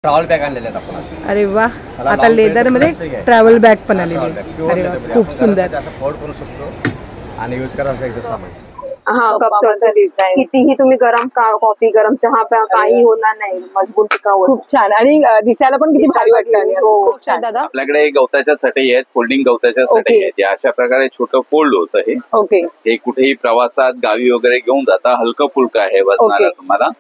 Travel bag आणलेले आहेत आपण. अरे वा, आता लेदर मध्ये ट्रॅव्हल बॅग पण आलेली आहे. अरे वा, खूप सुंदर. असं फोल्ड करू शकतो आणि यूज करायचं एकदम सामान. हा, कपचं डिझाइन कितीही तुम्ही गरम कॉफी गरम चहा प्या, काही होणार नाही, मजबूत टिकाऊ. खूप छान आणि दिसायला पण किती भारी वाटतं. खूप छान दादा. आपल्याकडे गवताच्या चटई आहेत, फोल्डिंग गवताच्या चटई आहेत. अशा प्रकारे छोटं फोल्ड होतं हे. ओके. हे कुठेही प्रवासात गावी वगैरे घेऊन जाता हलकं फुलकं आहे वजनाला. तुम्हाला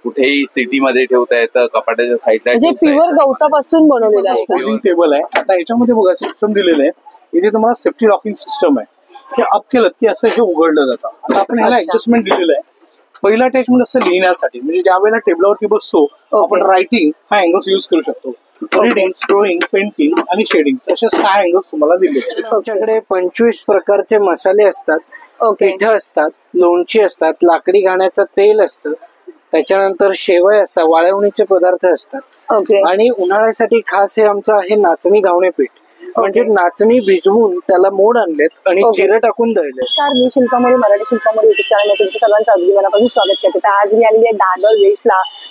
कुठेही सिटी मध्ये ठेवता येतं, कपाटाच्या साईडला. म्हणजे प्युअर गवतापासून बनवलेलं आहे. फोल्डिंग टेबल आहे. आता याच्यामध्ये बघा सिस्टम दिलेलं आहे. इथे तुम्हाला सेफ्टी लॉकिंग सिस्टम आहे. हे अप केलं की असं हे उघडलं जातं. आता आपण ह्याला ऍडजस्टमेंट दिलेलं आहे. पहिला अटॅचमेंट असं लिहिण्यासाठी, म्हणजे ज्या वेळेला टेबलावरती बसतो आपण रायटिंग हा अँगल्स युज करू शकतो. रीडिंग, ड्रॉइंग, पेंटिंग आणि शेडिंग असे 6 अँगल्स तुम्हाला दिले. आमच्याकडे 25 प्रकारचे मसाले असतात, पिठं असतात, लोणची असतात, लाकडी घाण्याचं तेल असतं, त्याच्यानंतर शेवय असतात, वाळवणीचे पदार्थ असतात. आणि उन्हाळ्यासाठी खास हे आमचं आहे नाचणी घावणे पीठ. म्हणजे नाचणी भिजवून त्याला मोड आणलेत आणि जिरं टाकून दळले. मी शिल्पामध्ये मराठी शिल्पामध्ये युट्यूब चॅनल तुमच्या सर्वांचं अगदी मनापासून स्वागत करते. तर आज मी आलेली आहे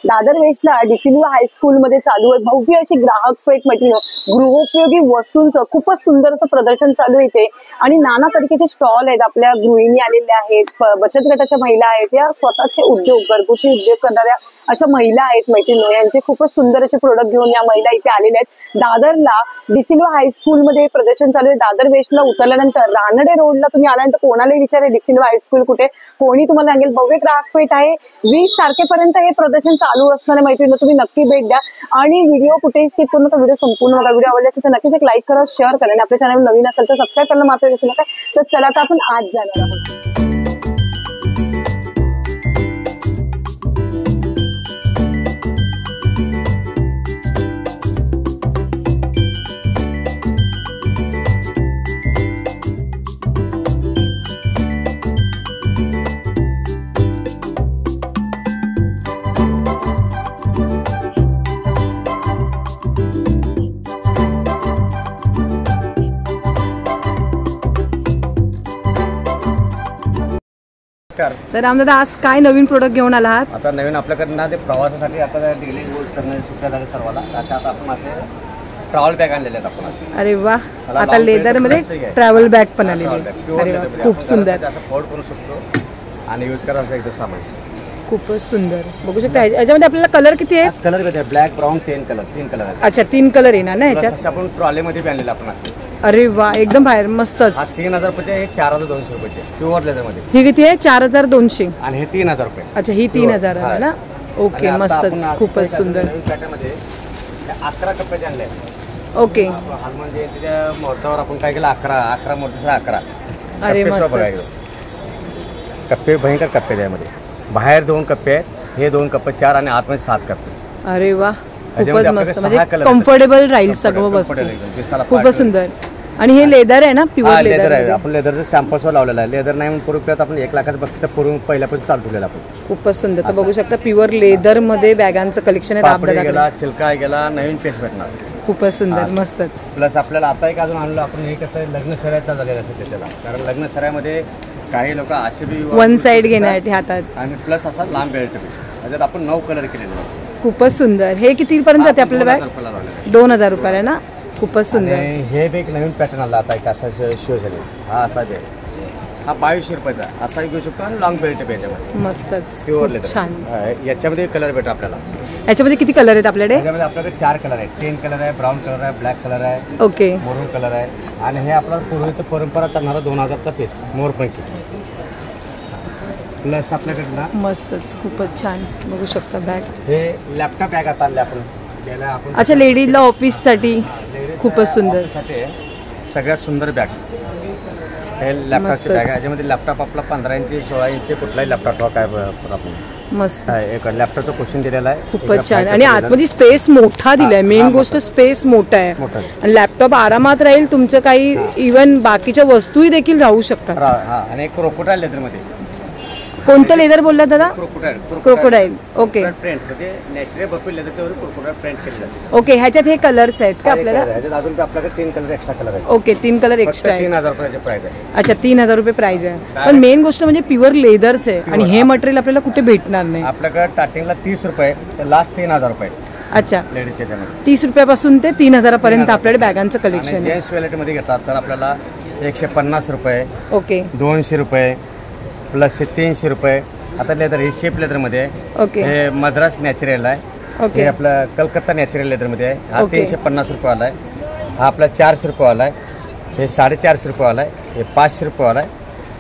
दादर वेस्टला डिसिल्व हायस्कूल मध्ये चालू आहे भव्य अशी ग्राहक पेठ मैत्रीण गृहोपयोगी वस्तूंचं खूपच सुंदर असं प्रदर्शन चालू आहे. आणि नाना तरीकेचे स्टॉल आहेत. आपल्या गृहिणी आलेल्या आहेत, बचत गटाच्या महिला आहेत, या स्वतःचे उद्योग घरगुती उद्योग करणाऱ्या अशा महिला आहेत मैत्रिणी. यांचे खूपच सुंदर असे प्रोडक्ट घेऊन या महिला इथे आलेल्या आहेत. दादरला डिसिल्व हायस्कूल मध्ये प्रदर्शन चालू आहे. दादर वेस्टला उतरल्यानंतर रानडे रोडला तुम्ही आल्यानंतर कोणालाही विचारा डिसिल्व हायस्कूल कुठे, कोणी तुम्हाला सांगेल. भव्य ग्राहक पेठ आहे. 20 तारखेपर्यंत हे प्रदर्शन चालू असणारे मैत्रिणी, तुम्ही नक्की भेट द्या. आणि व्हिडिओ कुठेही स्किप करू नका. व्हिडिओ संपूर्ण बघा. व्हिडिओ आवडले असेल तर नक्कीच एक लाईक करा, शेअर करा. आणि आपल्या चॅनल नवीन असेल तर सबस्क्राईब करायला मात्र विसरू नका. तर चला आता आपण आज जाणार आहोत. तर रामदादा, आज काय नवीन प्रोडक्ट घेऊन आला आहात? आता नवीन आपल्याकडे ना ते प्रवासासाठी आता डेली यूज करणारे सुट्ट्या झाले सर्वाला. अशा आता आपण असे ट्रॅव्हल बॅग आणलेले आहेत आपण असे. अरे वा, आता लेदर मध्ये ट्रॅव्हल बॅग पण आलेली आहे. अरे वा, खूप सुंदर. असं फोल्ड करू शकतो आणि यूज करायचं एकदम सामान. खूपच सुंदर. बघू शकता याच्यामध्ये आपल्याला कलर किती आहेत? कलर किती आहे? ब्लॅक, ब्राऊन, 3 कलर आहेत. अच्छा, 3 कलर येणार ना याच्यात? आपण ट्रॉलीमध्ये बी आणलेलं आपण असे. अरे वा, एकदम बाहेर मस्तच. हा 3000 रुपयाचे, हे 4200 रुपयाचे प्युअर लेदर मध्ये. ही किती आहे? 4200. आणि हे 3000 रुपये. अच्छा, ही 3000 आहे ना? ओके, मस्तच, खूपच सुंदर. 11 कप्प्याचे आणले. ओके. म्हणजे त्याच्या मोर्चावर आपण काय केलं, 11 मोर्चा 11. अरे मस्त. कप्पे भयंकर कप्पे त्यामध्ये. बाहेर 2 कप्पे आहेत, हे 2 कप्पे 4 आणि आतमध्ये 7 कप्पे. अरे वा, खूपच मस्त. म्हणजे कम्फर्टेबल राहील सगळं वस्तू. खूपच सुंदर. आणि हे लेदर आहे ना? प्युअर लेदर आहे. आपण लेदरचं सॅम्पल्सवर लावलेलं आहे. लेदर नाही म्हणून पूर्वी आपण 1 लाखाचं बक्षीस तर पूर्वी पहिल्यापासून चालू ठेवलेलं आपण. खूपच सुंदर. तर बघू शकता प्युअर लेदर मध्ये बॅगांचं कलेक्शन आहे. गेला, चिलका गेला, नवीन पेस्ट भेटणार. खूपच सुंदर, मस्तच. प्लस आपल्याला आता एक अजून आणलं आपण. हे कसं आहे, लग्न सरायचा झालेला असेल त्याच्याला. कारण लग्न सरायमध्ये काही लोक असे बी वन साइड घेण्यासाठी हातात. आणि प्लस असा लांब बेल्ट बी. त्याच्यात आपण 9 कलर केलेले. खूपच सुंदर. हे किती पर्यंत जाते आपल्याला बॅग? 2000 रुपयाला ना? खूपच सुंदर. हे बी एक नवीन पॅटर्न आला आता, एक असा शो झाले. हा असा बॅग, हा 2200 रुपयाचा असा घेऊ शकतो. आणि लॉंग बेल्ट बी याच्यामध्ये. मस्तच, प्युअर लेदर. छान. याच्यामध्ये कलर भेटतो आपल्याला. याच्यामध्ये किती कलर आहेत आपल्याकडे? याच्यामध्ये आपल्याकडे 4 कलर आहेत. 10 कलर आहे, ब्राऊन कलर आहे, ब्लॅक कलर आहे, ओके, मरून कलर आहे. आणि हे आपला पूर्वी परंपरा चालणारा 2000चा पीस मोरपंखी. प्लस आपल्याकडे मस्तच, खूपच छान. बघू शकता बॅग. हे लॅपटॉप बॅग आता आणले आपण. अच्छा, लेडीजला ऑफिस साठी खूपच सुंदर. सगळ्यात सुंदर बॅग हे लॅपटॉपची बॅग आहे. याच्यामध्ये लॅपटॉप आपला 15 इंची 16 इंची कुठलाही लॅपटॉप काय आपण मस्त. एक लॅपटॉपचं क्वेश्चन दिलेला आहे. खूपच छान. आणि आतमध्ये स्पेस मोठा दिलाय. मेन गोष्ट स्पेस मोठा आहे. आणि लॅपटॉप आरामात राहील तुमचं. काही इव्हन बाकीच्या वस्तूही देखील राहू शकतात. आणि एक क्रोकोडाईल लेदर मध्ये. कोणतं लेदर बोलला दादा? Crocodile. Okay. Natural buffalo leather त्यावर क्रोकोडाईल प्रिंट केलेलं आहे. ओके. ह्याच्यात हे कलर्स आहेत का आपल्याला? ह्याच्यात अजून आपल्याकडे 3 कलर एक्स्ट्रा कलर आहेत. ओके, 3 कलर एक्स्ट्रा आहे. 3000 रुपयाचे प्राइस आहे. अच्छा, 3000 रुपये प्राइस आहे. पण मेन गोष्ट म्हणजे प्युअर लेदरच आहे. आणि हे मटेरियल आपल्याला कुठे भेटणार नाही. आपल्याकडे स्टार्टिंगला 30 रुपये, लास्ट 3000 रुपये. अच्छा, लेडीजच्या याच्यामध्ये 30 रुपयापासून ते 3000 पर्यंत आपल्याकडे बॅगांचं कलेक्शन आहे. जेंट्स वॅलेट मध्ये घेतात तर आपल्याला 150 रुपये, ओके 200 रुपये प्लस 300 रुपये. आता लेदर हे शेप लेदर मध्ये आहे. ओके हे मद्रास नॅचरल आहे. ओके हे आपलं कलकत्ता नॅचरल लेदर मध्ये आहे. हा ओके. 350 रुपये वाला आहे. हा आपला 400 रुपये वाला आहे. हे 450 रुपये वाला आहे. हे 500 रुपये वाला आहे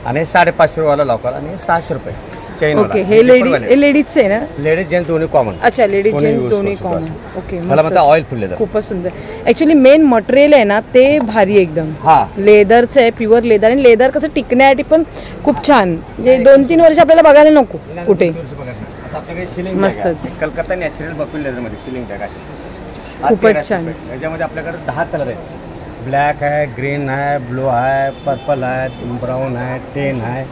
आणि हे 550 रुपये वाला लॉकर आणि हे 600 रुपये चेन. ओके, हे लेडीजचे आहे ना? लेडीज जेंट्स दोन्ही कॉमन. अच्छा, लेडीज कोणी जेंट्स use दोन्ही करू कॉमन. शकतो. ओके, मला म्हणतात ऑइल फुल लेदर. खूपच सुंदर. ऍक्च्युली मेन मटेरियल आहे ना ते भारी आहे एकदम. हा लेदरचं आहे, प्युअर लेदर. आणि लेदर कसं टिकण्यासाठी पण खूप छान, म्हणजे 2-3 वर्ष आपल्याला बघायला नको कुठे. आता आपल्याकडे सिलिंग मस्तच. कलकत्ता नॅचरल बकुल लेदर मध्ये सिलिंग बॅग अशी खूपच छान. याच्यामध्ये आपल्याकडे 10 कलर आहेत. ब्लॅक आहे, ग्रीन आहे, ब्लू आहे, पर्पल आहे, ब्राऊन आहे, टेन आहे,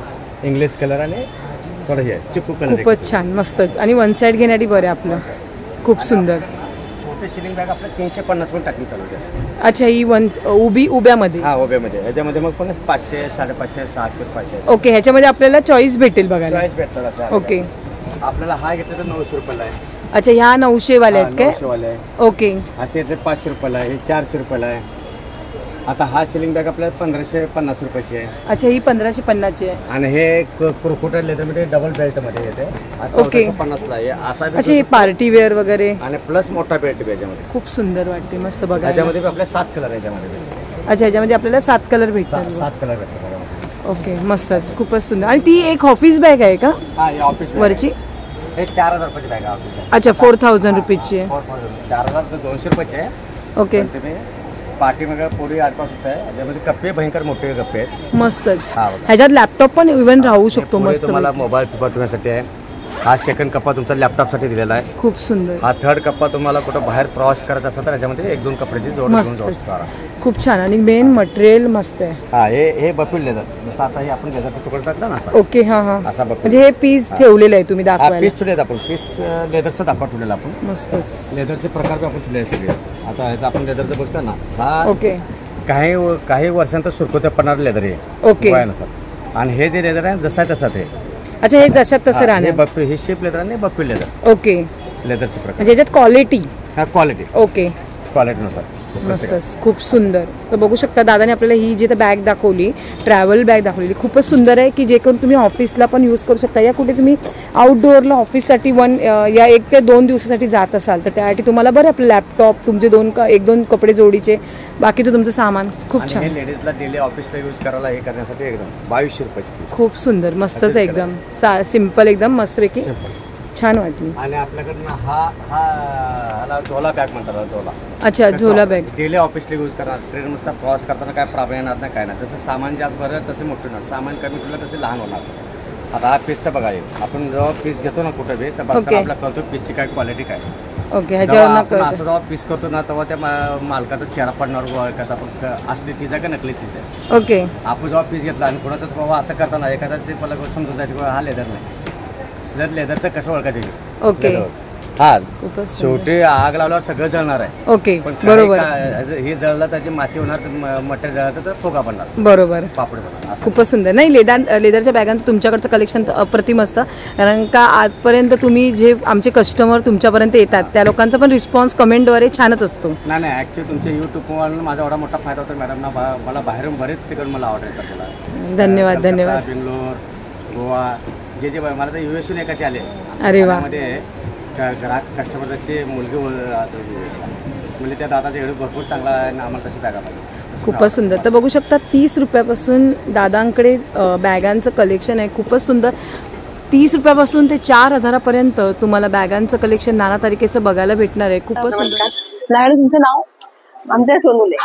इंग्लिश कलर आणि थोडेसे चिकू कलर. खूपच छान, मस्तच. आणि वन साइड घेण्यासाठी बरं आहे आपलं. खूप सुंदर. छोटे सिलिंग बॅग आपल्या 350 पण टाकली चालू होते. अच्छा, ही उभ्यामध्ये. हा उभ्यामध्ये. याच्यामध्ये मग पण 500, 550, 600, 500. ओके, ह्याच्यामध्ये आपल्याला चॉईस भेटेल बघायला. चॉईस भेटतात. ओके, आपल्याला हा घेतला तर 900 रुपयाला आहे. अच्छा, ह्या 900 वाले आहेत काय? 900 वाले आहे. ओके, असे येते 500 रुपयाला आहे. हे 400 रुपयाला आहे. आता हा सिलिंग बॅग आपल्याला 1550 रुपयाची आहे. अच्छा, ही 1550 आहे. आणि हे कुरकुटा लेदरमध्ये डबल बेल्ट मध्ये येते. ओके. 1450 ला आहे. असा अच्छा, हे पार्टी वेअर वगैरे. आणि प्लस मोठा बेल्ट याच्यामध्ये. खूप सुंदर वाटते, मस्त बघायला. याच्यामध्ये आपल्या 7 कलर आहे. याच्यामध्ये अच्छा, ह्याच्यामध्ये आपल्याला 7 कलर भेटतात. 7 कलर भेटतात. ओके, मस्तच, खूपच सुंदर. आणि ती एक ऑफिस बॅग आहे का हा हे ऑफिस वरची? हे 4000 रुपयाची बॅग आहे ऑफिस. अच्छा, 4000 रुपीची आहे. 4000 तर 200 रुपयाची आहे. ओके, पण तुम्ही पाठी मग पुढे 8 सुद्धा आहे. याच्यामध्ये कप्पे भयंकर मोठे कप्पे आहेत. मस्तच. हा बघा. ह्याच्यात लॅपटॉप पण इव्हन राहू शकतो. पुढे मस्त तुम्हाला मोबाईल पेपर ठेवण्यासाठी आहे. हा सेकंड कप्पा तुमचा लॅपटॉपसाठी दिलेला आहे. खूप सुंदर. हा थर्ड कप्पा तुम्हाला कुठं बाहेर प्रवास करायचा असेल तर याच्यामध्ये 1-2 कपड्याची जोड घेऊन जाऊ मस्तच, शकता. खूप छान. आणि मेन मटेरियल मस्त आहे. हा हे बफिल लेदर. जसं आता हे आपण लेदरचा तुकडा टाकला ना असा. ओके, हा हा, असा बफिल. म्हणजे हे पीस ठेवलेलं आहे तुम्ही हा दाखवायला. पीस ठेवलेत आपण. पीस लेदरचं दाखवा ठेवलेलं आपण. मस्तच. लेदरचे प्रकार बी आपण ठेवले सगळे. आता ह्याचं आपण लेदरचं बघतो ना. हा ओके, काही वर्षांतर सुरकुत्या पडणार लेदर आहे. ओके. वयानुसार. आणि हे जे लेदर आहे जसा तसा ते. अच्छा, हे जशात तसं हे राहणार. बफिल, हे शेप लेदर आणि बफिल लेदर. ओके, लेदरचे प्रकार. म्हणजे ह्याच्यात क्वालिटी. हा क्वालिटी. ओके, क्वालिटीनुसार. मस्तच, खूप सुंदर. तर बघू शकता दादाने आपल्याला ही जी बॅग दाखवली, ट्रॅव्हल बॅग दाखवली, खूपच सुंदर आहे. की जे करून तुम्ही ऑफिसला पण यूज करू शकता, या कुठे तुम्ही आउटडोअरला ऑफिससाठी 1 ते 2 दिवसासाठी जात असाल तर त्यासाठी तुम्हाला बरं आपलं लॅपटॉप, तुमचे 1-2 कपडे जोडीचे, बाकी तर तुमचं सामान. खूप आणि छान. हे लेडीजला डेली ऑफिसला यूज करायला हे करण्यासाठी एकदम 2200 रुपयाची पीस. खूप सुंदर, मस्तच आहे एकदम. सिम्पल एकदम मस्तपैकी छान वाटली. आणि आपल्याकडनं हा झोला बॅग म्हणतात. झोला. अच्छा, झोला बॅग. डेली ऑफिसला यूज करणार. ट्रेनचा प्रवास करताना काय प्रॉब्लेम येणार नाही, काय नाही. जसं सामान जास्त भरलं तसे मोठं होणार, सामान कमी ठेवलं तसे लहान होणार. आता हा पीसचा बघा. आपण जेव्हा पीस घेतो ना कुठे बी तर बघताना आपल्याला कळतो पीसची काय क्वालिटी काय. ओके, ह्याच्यावर असं जेव्हा पीस करतो ना तेव्हा त्या मालकाचा चेहरा पडणार ओळखायचा आपण असली चीज आहे का नकली चीज आहे. ओके, आपण जेव्हा पीस घेतला आणि कोणाचं बाबा असं करताना एखाद्याचे मला समजून जायचं हा लेदर नाही. जर लेदरचं कसं ओळखायचं. ओके, हा खूपच शेवटी आग लावल्यावर सगळं जळणार आहे. ओके, पण बरोबर. हे जळलं त्याची माती होणार, मटेरियल जळलं तर फुगा पडणार, बरोबर. पापड पडणार. असं. खूपच सुंदर. नाही, लेदरच्या बॅगांचं तुमच्याकडचं कलेक्शन अप्रतिम असतं. कारण का आजपर्यंत तुम्ही जे आमचे कस्टमर तुमच्यापर्यंत येतात त्या लोकांचा पण रिस्पॉन्स कमेंटद्वारे छानच असतो. नाही ऍक्च्युली तुमच्या युट्यूबवरून माझा एवढा मोठा फायदा होता मॅडम ना. मला बाहेरून बरेच तिकडून मला ऑर्डर येतात. मला धन्यवाद, धन्यवाद. बेंगलोर, गोवा, जे मला तर युएसहून एकाचे आले. अरे वा. मध्ये ग्राहक कस्टमरचे मुलगी म्हणजे त्या दादाच्या एवढं भरपूर चांगला आम्हाला तशी बॅगा पाहिजे. खूपच सुंदर. तर बघू शकता 30 रुपयापासून दादांकडे बॅगांचं कलेक्शन आहे. खूपच सुंदर. 30 रुपयापासून ते 4000 पर्यंत तुम्हाला बॅगांचं कलेक्शन नाना तारखेचं बघायला भेटणार आहे. खूपच सुंदर. मॅडम, तुमचं नाव? आमच्या सोनूले.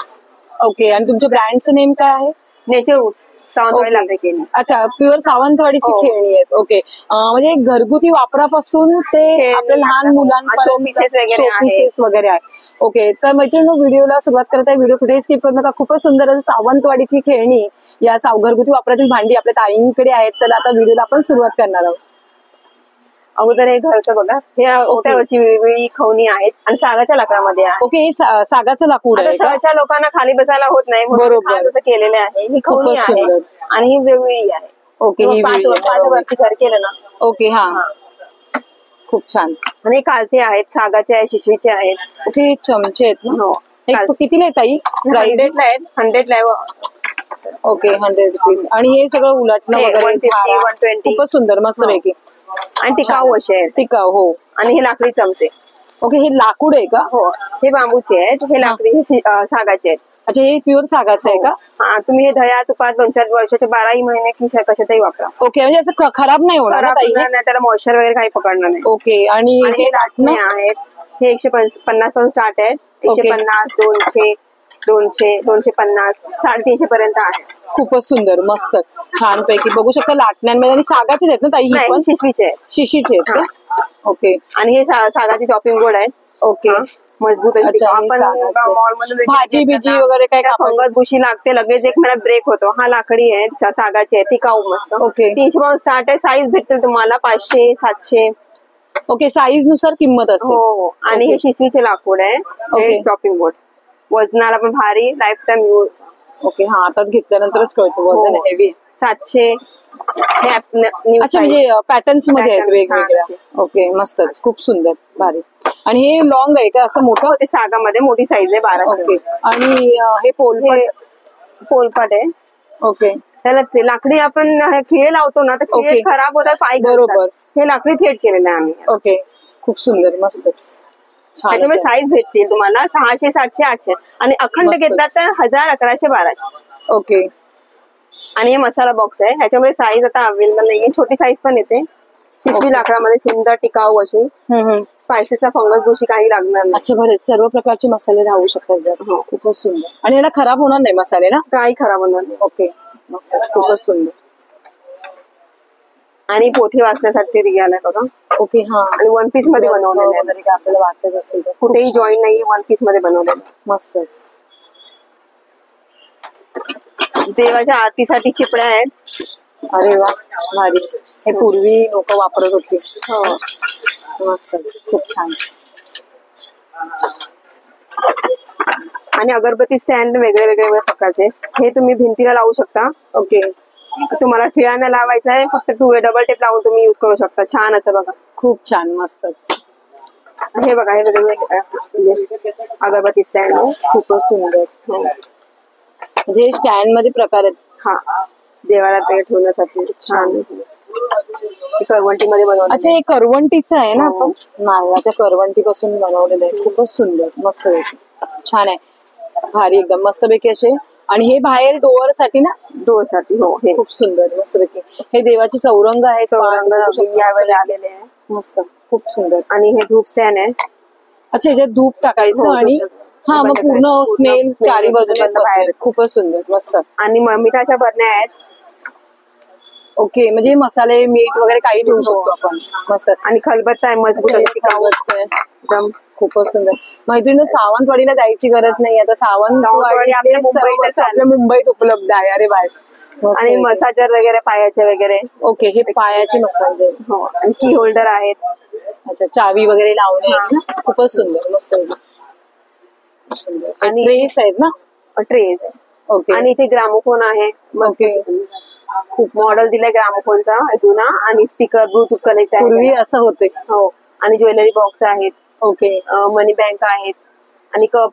ओके, आणि तुमच्या ब्रँडचं नेम काय आहे? नेचर वूड्स, सावंतवाडी लाकडी. अच्छा, प्युअर सावंतवाडीची खेळणी आहेत. ओके, म्हणजे घरगुती वापरापासून ते आपल्या लहान मुलांपर्यंत शोपीसेस वगैरे आहे. ओके, तर मैत्रिणी व्हिडिओला सुरुवात करत आहे. व्हिडिओ कुठेही स्किप करू नका. खूपच सुंदर असं सावंतवाडीची खेळणी या घरगुती वापरातील भांडी आपल्या ताईंकडे आहेत. तर आता व्हिडिओला आपण सुरुवात करणार आहोत. अगोदर हे घरचं बघा. हे ओट्यावरची वेगवेगळी खवणी आहेत आणि सागाच्या लाकडामध्ये आहे. ओके, हे सागाचं लाकूड आहे. सहसा लोकांना खाली बसायला होत नाही म्हणून जसं केलेलं आहे. ही खवणी आहे आणि ही वेगवेगळी आहे. ओके, पाठवरती घर केलं ना. ओके, हा, खूप छान. आणि कालते आहेत, सागाचे आहेत, शिशवीचे आहेत. ओके, हे चमचे आहेत ना. हो. हे कितीला आहे ताई? प्राइस 100 ला आहेत, 100 ला आहे. Okay, 100 rupees. आणि हे सगळं उलटणं हे वगैरे 150, झारा. 120. खूपच सुंदर, मस्त पैकी. आणि टिकाऊ असे आहेत. टिकाऊ, हो. आणि हे लाकडी चमचे. ओके, हे लाकूड आहे का? हो, हे बांबूचे आहेत, हे लाकडी, हे सागाचे आहेत. अच्छा, हे प्युअर सागाचं आहे का? हा, तुम्ही हे दह्या तुपात 2-4 वर्षाचे 12ही महिने की कशातही वापरा. ओके, म्हणजे असं खराब नाही होणार ना खराब ताई? होणार नाही, त्याला मॉइश्चर वगैरे काही पकडणार नाही. ओके. आणि आणि हे लाटणे आहेत, हे 150 पासून स्टार्ट आहेत. 150, 200, 200, 250, 350 पर्यंत आहे. खूपच सुंदर, मस्तच छान पैकी बघू शकता लाटण्यांमध्ये. आणि सागाचेच आहेत ना ताई? ही नाही, पण शिशवीचे आहेत. शिशीचे आहेत का? ओके. आणि हे सागाची चॉपिंग बोर्ड आहेत. ओके. मजबूत अशी. अच्छा, हे आपण सागाचे. मॉलमधून भाजी बिजी वगैरे काय कापायचं? फंगस बुशी लागते, लगेच 1 महिन्यात ब्रेक होतो. हा लाकडी आहे, सागाचे आहे, टिकाऊ मस्त. ओके. 300 पासून स्टार्ट आहे. साईज भेटतील तुम्हाला 500, 700. ओके, साईज नुसार किंमत असेल. हो. आणि हे शिशवीचे लाकूड आहे. हे चॉपिंग बोर्ड वजनाला पण भारी, लाईफ टाइम यूज. ओके. हा, हातात घेतल्यानंतरच कळतं वजन हेवी. 700. अच्छा, म्हणजे पॅटर्न्स मध्ये आहेत Pattern वेगवेगळ्या. छान ओके, मस्तच, खूप सुंदर, भारी. आणि हे लॉंग आहे का असं मोठं? ते सागामध्ये मोठी साईज आहे, 1200. ओके. आणि हे पोलपाट आहे. ओके. त्याला लाकडी आपण खिळे लावतो ना, तर खिळे ओके. खराब होतात, पाय बरोबर. घालतात. हे लाकडी थेट केलेलं आहे आम्ही. ओके, खूप सुंदर, मस्तच छान. त्याच्यामध्ये साईज भेटतील तुम्हाला 600, 700, 800. आणि अखंड मस्तच. घेतला तर 1000, 1100, 1200. ओके. आणि हे मसाला बॉक्स आहे, ह्याच्यामध्ये साईज आता अवेलेबल नाहीये. छोटी साईज पण येते, शिशवी लाकडामध्ये, सुंदर टिकाऊ अशी. स्पायसेसला फंगस बुशी काही लागणार नाही. अच्छा, बरेच सर्व प्रकारचे मसाले राहू शकतात जर. हो. खूपच सुंदर. आणि याला खराब होणार नाही मसाले ना? काही खराब होणार नाही. ओके, मस्तच, खूपच सुंदर. आणि पोथी वाचण्यासाठी रियाल आहे बघा. ओके. हा, आणि 1 पीस मध्ये बनवलेले आहे. वगैरे काय आपल्याला वाचायचं असेल तर कुठेही जॉईन नाहीये, 1 पीस मध्ये बनवलेलं. मस्तच. देवाच्या आरतीसाठी चिपड्या आहेत. अरे वा, भारी. हे पूर्वी लोक वापरत होती. हो. मस्त, खूप छान. आणि अगरबत्ती स्टँड वेगळे वेगळे प्रकारचे, हे तुम्ही भिंतीला लावू शकता. ओके. तुम्हाला खिळ्यांना लावायचं आहे, फक्त 2 डबल टेप लावून तुम्ही युज करू शकता. छान असं बघा. खूप छान, मस्तच. हे बघा, हे वेगळे अगरबत्ती स्टँड आहे. खूपच सुंदर. म्हणजे स्टँड मध्ये प्रकार आहेत. हा, देवारात वगैरे ठेवण्यासाठी छान. करवंटी मध्ये बनवलं. अच्छा, हे करवंटीचं आहे ना? आपण नारळाच्या करवंटी पासून बनवलेलं आहे. खूपच सुंदर, मस्त छान आहे, भारी एकदम, मस्तपैकी असे. आणि हे बाहेर डोअर साठी ना? डोअर साठी. हो. हे खूप सुंदर, मस्तपैकी. हे देवाचे चौरंग आहेत. चौरंग यावेळेला आलेले आहे. मस्त, खूप सुंदर. आणि हे धूप स्टँड आहे. अच्छा, ह्याच्यात धूप टाकायचं. हो, आणि हा, मग पूर्ण स्मेल चारी बाजूने बाहेर. खूपच सुंदर, मस्त. आणि मिठाच्या भरण्या आहेत. ओके, म्हणजे मसाले, मीठ वगैरे काही ठेवू शकतो आपण. मस्त. आणि खलबत्ता आहे, मजबूत आहे, टिकाऊ एकदम. खूपच सुंदर. मैत्रिणी, सावंतवाडीला जायची गरज नाही. आता सावंतवाडी आपल्या मुंबईत उपलब्ध आहे. अरे बाय. आणि मसाजर वगैरे पायाचे वगैरे. ओके, हे पायाचे मसाज. हो. आणि की होल्डर आहेत. अच्छा, चावी वगैरे लावणे आहेत ना? खूपच सुंदर, मस्त सुंदर. आणि ट्रेस आहेत ना? ट्रेस आहे. ओके. आणि इथे ग्रामोफोन आहे. ओके. खूप मॉडेल दिलाय ग्रामोफोनचा जुना. आणि स्पीकर ब्लूटूथ कनेक्ट आहे. पूर्वी असं होते. हो. आणि ज्वेलरी बॉक्स आहेत. ओके. मनी बँक आहेत. आणि कप.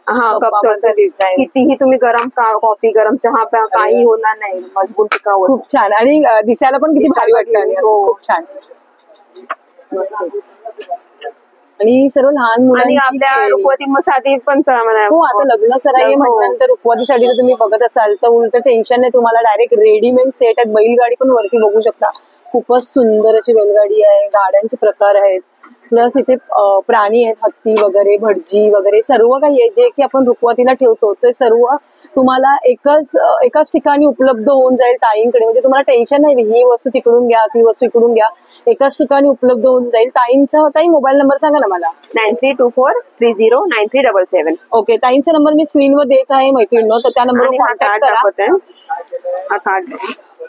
हा, कपचं डिझाईन. कितीही तुम्ही गरम कॉफी, गरम चहा प्या, काही होणार नाही. मजबूत टिकाऊ. खूप छान. आणि दिसायला पण किती भारी वाटतं. हो. खूप छान, मस्त. आणि सर्व लहान मुलांची. आणि आपल्या रुखवती पण हो, आता लग्न सराई म्हटल्यानंतर रुखवतीसाठी जर तुम्ही बघत असाल तर उलट टेन्शन नाही, तुम्हाला डायरेक्ट रेडीमेड सेट आहेत. बैलगाडी पण वरती बघू शकता. खूपच सुंदर अशी बैलगाडी आहे. गाड्यांचे प्रकार आहेत. प्लस इथे प्राणी आहेत, हत्ती वगैरे, भटजी वगैरे, सर्व काही आहे जे की आपण रुखवतीला ठेवतो. ते सर्व तुम्हाला एकाच ठिकाणी उपलब्ध होऊन जाईल ताईंकडे. म्हणजे तुम्हाला टेन्शन नाही, ही वस्तू तिकडून घ्या, ती वस्तू इकडून घ्या, एकाच ठिकाणी उपलब्ध होऊन जाईल. ताई मोबाईल नंबर सांगा ना मला. 9324309377. ओके, ताईंचा नंबर मी स्क्रीनवर देत आहे मैत्रिणींनो, तर त्या नंबरवर कॉन्टॅक्ट करा. हा कार्ड.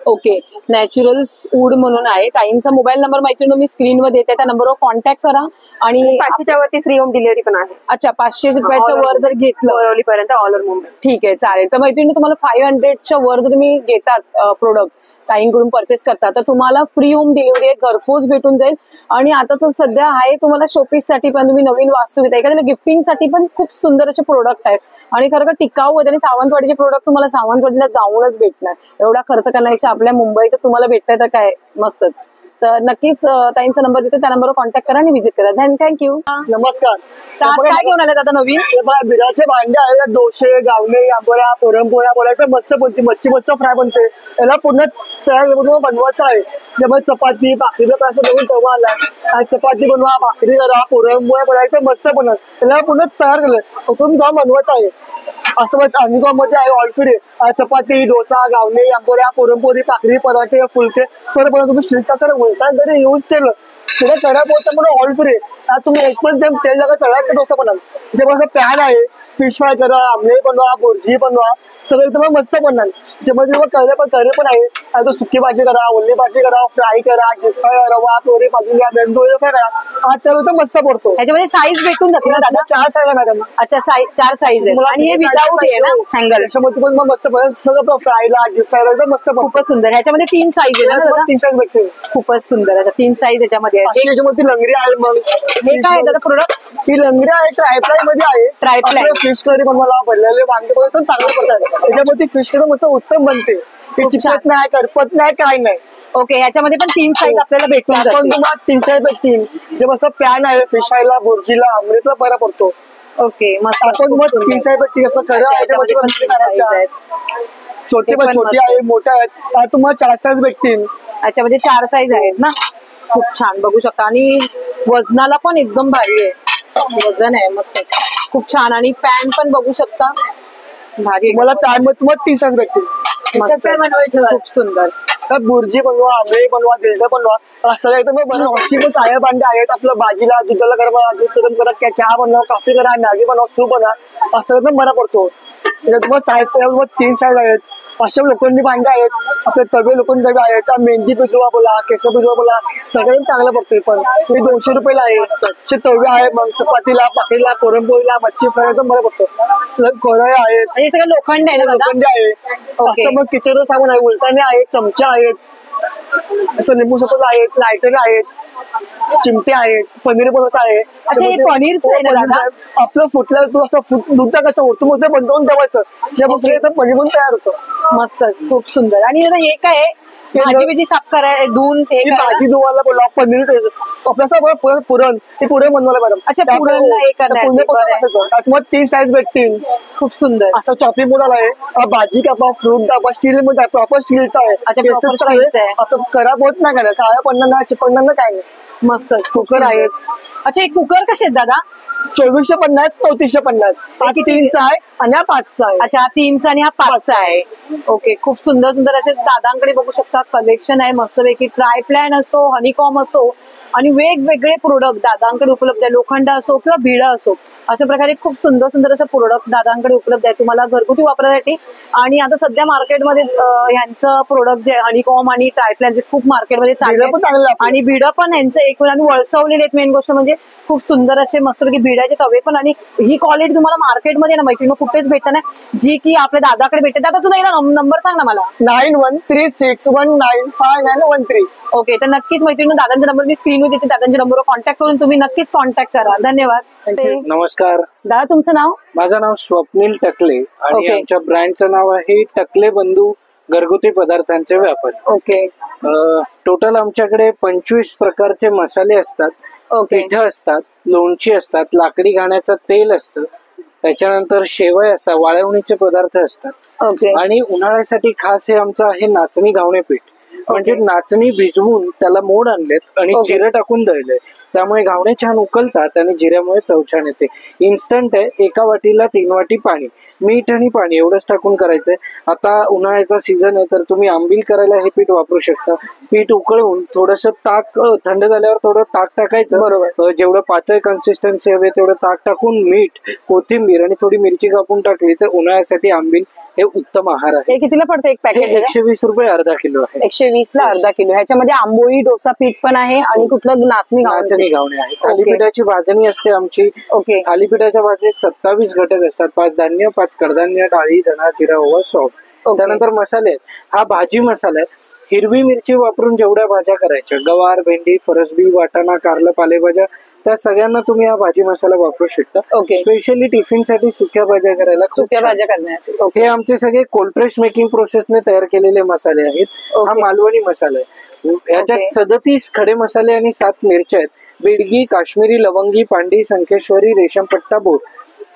ओके, नॅचरल्स वूड म्हणून आहे. ताईंचा मोबाईल नंबर मैत्रिणी मी स्क्रीनवर देते, त्या नंबरवर कॉन्टॅक्ट करा. आणि 500च्या वरती फ्री होम डिलिव्हरी पण आहे. अच्छा, 500 रुपयाच्या वर जर घेतलं बोरवली पर्यंत ऑल ओव्हर मुंबई. ठीक आहे, चालेल. तर मैत्रिणी तुम्हाला 500च्या वर जर तुम्ही घेतात प्रोडक्ट ताईंकडून परचेस करता तर तुम्हाला फ्री होम डिलिव्हरी आहे, घरपोच भेटून जाईल. आणि आता तर सध्या आहे तुम्हाला शोपीस साठी पण, तुम्ही नवीन वास्तू घेता, एखाद्याला गिफ्टिंग साठी पण खूप सुंदर असे प्रोडक्ट आहेत. आणि खरं टिकाऊ आहेत. आणि सावंतवाडीचे प्रोडक्ट तुम्हाला सावंतवाडीला जाऊनच भेटणार. एवढा खर्च करण्यापेक्षा आपल्या मुंबईत तुम्हाला भेटतंय तर काय मस्तच. तर नक्कीच ताईंचा नंबर देते, त्या नंबरवर कॉन्टॅक्ट करा आणि विजिट करा. थँक्यू. नमस्कार. काय घेऊन आले आता नवीन? हे बघा, बिराचे भांडे आहेत, डोसे, गावणे, आंबोळ्या, पुरणपोळ्या बोलायचं मस्त बनते, मच्छी मस्त फ्राय बनते. याला पूर्ण तयार करून बनवायचं आहे. त्यामुळे चपाती भाकरीचा असं नवीन तवा आलाय. चपाती बनवा, भाकरी करा, पुरणपोळ्या बोलायचं मस्त बनत. त्याला पूर्ण तयार केलं, तुम्ही जाऊन बनवायचं आहे. असं मध्ये आहे ऑल फ्री. चपाती, डोसा, गावणे, आंबोळ्या, पुरणपोळी, भाकरी, पराठे, फुलके सर्व बनवून तुम्ही स्ट्रीटचा सर उलटा जरी यूज केलं तिथे करा पोहोचतं म्हणून ऑल फ्री. तुम्ही एक पण तेल लागा तळ्याचा डोसा बनाल. जेव्हा पॅन आहे, फिश फ्राय करा, आमलेट बनवा, भुर्जी बनवा, सगळं तुम्हाला मस्त बनणार. जेव्हा करे पण आहे, तो सुकी भाजी करा, ओली भाजी करा, फ्राय करा, डीप फ्राय करा, रवा, पोळी भाजून घ्या, मेंदू फ्राय करा. आज तर मस्त पडतो. ह्याच्यामध्ये साईज भेटून जाते ना दादा? 4 साईज आहे मॅडम. अच्छा, 4 साईज आहे. आणि हे विदाऊट आहे ना हँगर? त्याच्यामध्ये पण मस्त सगळं फ्रायला, डीप फ्रायला एकदम मस्त पडतो. खूपच सुंदर. ह्याच्यामध्ये 3 साईज आहे ना दादा? 3 साईज भेटते. खूपच सुंदर. अच्छा, 3 साईज ह्याच्यामध्ये आहे. त्याच्यामध्ये लंगरी आहे. मग हे काय आहे दादा प्रोडक्ट? ही लंगरी आहे, ट्रायफ्लाय मध्ये आहे. ट्रायफ्लाय फिश करी बनवायला, भरलेले वांगे पण चांगले पडतात. त्याच्यामध्ये फिश करी मस्त उत्तम बनते. ते चिकट नाही, करपत नाही, काय नाही. ओके, ह्याच्यामध्ये पण 3 साईज आपल्याला भेटून पण जातील. तुम्हाला 3 साईज भेटतील. जे मस्त पॅन आहे, फिश फ्रायला, भुर्जीला, आमलेटला बरा पडतो. ओके, मस्त. आपण मग 3 साईज भेटतील. असं खरं ह्याच्यामध्ये पण 3 size आहेत. छोटे पण छोटी आहे, मोठ्या आहेत. तुम्हाला 4 साईज भेटतील. याच्यामध्ये 4 साईज आहेत ना. खूप छान, बघू शकता. आणि वजनाला पण एकदम भारी आहे, वजन आहे मस्त, खूप छान. आणि पॅन पण बघू शकता, भारी. मला पॅन मध्ये तुम्हाला 3 साईज भेटतील. मस्त, खूप सुंदर. भुर्जी बनवा, आमलेट बनवा, दिलड बनवा, सगळं एकदम बनवा. ताया भांडे आहेत. आपलं भाजीला, दुधाला करा, दूध गरम करा, चहा बनवा, कॉफी करा, मॅगी बनवा, सूप बनवा, असं एकदम बरा पडतो. तुम्हाला साईज 3 साईज आहेत. 500 लोखंडी भांडे आहेत. आपले तवे लोखंडी तवे आहेत. मेहंदी भिजवा बोला, केस भिजवा बोला, सगळं चांगलं पडतोय. पण ते 200 रुपयाला आहे. ते तवे आहे. मग चपातीला, भाकरीला, पुरणपोळीला, मच्छी फ्राय एकदम बरं पडतो. कढई आहेत. हे सगळं लोखंड आहे ना? लोखंडी आहे. असं मग किचनचं सामान आहे, उलटाणे आहेत, चमचे आहेत, असं लिंबू सरबत आहेत, लायटर आहेत, चिमटे आहेत, पनीर बनवत आहे. अच्छा, हे पनीरचं आहे ना दादा? आपलं फुटलं तू असं दूध टाकायचं, वरतून मध्ये बनवून ठेवायचं, पनीर पण तयार होतं. मस्तच, खूप सुंदर. आणि हे काय आहे? भाजी बिजी साफ कराय, धुवून ते भाजी धुवायला बोला, पनीर आपल्या पुरण, ते पुरण बनवायला मॅडम. अच्छा, पुरणला हे करणार. तुम्हाला 3 साईज भेटतील. खूप सुंदर. असं चॉपिंग बोर्ड आहे. भाजी कापा, फ्रूट कापा, स्टील मध्ये प्रॉपर स्टीलचा आहे. आपण खराब होत नाही, काय काळ्या पडणार नाही, चिपडणार नाही, काय नाही. मस्त. कुकर आहेत. अच्छा, हे कुकर कसे आहेत दादा? 2450, 3450. हा 3चा आहे आणि हा 5चा आहे. अच्छा, हा 3चा आणि हा 5चा आहे. ओके, खूप सुंदर सुंदर असे दादांकडे बघू शकता कलेक्शन आहे मस्तपैकी. ट्राय प्लॅन असो, हनीकॉम असो, आणि वेगवेगळे प्रोडक्ट दादांकडे उपलब्ध आहे. लोखंड असो किंवा भिडा असो, अशा प्रकारे खूप सुंदर सुंदर असं प्रोडक्ट दादांकडे उपलब्ध आहे तुम्हाला घरगुती वापरासाठी. आणि आता सध्या मार्केटमध्ये ह्यांचं प्रोडक्ट जे हनीकॉम आणि ट्रायप्लॅन जे खूप मार्केटमध्ये चालले, आणि भिडं पण ह्यांचं एक आणि वळसवलेले आहेत. मेन गोष्ट म्हणजे खूप सुंदर असे मस्तपैकी भिडाचे तवे पण. आणि ही क्वालिटी तुम्हाला मार्केटमध्ये ना मैत्रिणी कुठेच भेटत नाही, जी की आपल्या दादाकडे भेटते. दादा तुझा एकदा नंबर सांग ना मला. 9136195913. ओके, तर नक्कीच मैत्रिणी दादांचा नंबर मी स्क्रीनवर देते, दादांच्या नंबरवर कॉन्टॅक्ट करून तुम्ही नक्कीच कॉन्टॅक्ट करा. धन्यवाद. नमस्कार दादा, तुमचं नाव? माझं नाव स्वप्नील टकले आणि आमच्या ब्रँडचं नाव आहे टकले बंधू घरगुती पदार्थांचे व्यापारी. ओके. टोटल आमच्याकडे 25 प्रकारचे मसाले असतात, पिठं असतात, लोणची असतात, लाकडी घाण्याचं तेल असतं, त्याच्यानंतर शेवय असतात, वाळवणीचे पदार्थ असतात. आणि उन्हाळ्यासाठी खास हे आमचं आहे नाचणी घावणे पीठ. म्हणजे नाचणी भिजवून त्याला मोड आणलेत आणि जिरं टाकून दळले, त्यामुळे घावणे छान उकलतात आणि जिऱ्यामुळे चव छान येते. इन्स्टंट आहे. 1 वाटीला 3 वाटी पाणी, मीठ आणि पाणी एवढंच टाकून करायचंय. आता उन्हाळ्याचा सीझन आहे तर तुम्ही आंबील करायला हे पीठ वापरू शकता. पीठ उकळून थोडस ताक, थंड झाल्यावर थोडं ताक टाकायचं. बरोबर. जेवढं पातळ कन्सिस्टन्सी हवे तेवढं ताक टाकून मीठ, कोथिंबीर आणि थोडी मिरची कापून टाकली तर उन्हाळ्यासाठी आंबील हे उत्तम आहार आहे. हे कितीला पडतं एक हे पॅकेट? 120 रुपये अर्धा किलो आहे. 120 ला अर्धा किलो. ह्याच्यामध्ये आंबोळी डोसा पीठ पण आहे आणि कुठलं नाचणी नाचणी घावणे आहे. थालीपीठाची भाजणी असते आमची. ओके. थालीपीठाच्या भाजणीत 27 घटक असतात. 5 धान्य, 5 कडधान्य, डाळी, धना, जिरा, ओवा, सौंफ. त्यानंतर मसाले आहेत. हा भाजी मसाला आहे. हिरवी मिरची वापरून जेवढ्या भाज्या करायच्या, गवार, भेंडी, फरसबी, वाटाणा, कारलं, पालेभाज्या, त्या सगळ्यांना तुम्ही हा भाजी मसाला वापरू शकता. स्पेशली टिफिन साठी सुक्या भाज्या करायला, सुक्या भाज्या करण्यासाठी. हे आमचे सगळे कोल्ड प्रेस मेकिंग प्रोसेसने तयार केलेले मसाले आहेत. हा मालवणी मसाला आहे. याच्यात 37 खडे मसाले आणि 7 मिरच्या आहेत. बेडगी, काश्मीरी, लवंगी, पांडी, संकेश्वरी, रेशमपट्टा, बोर.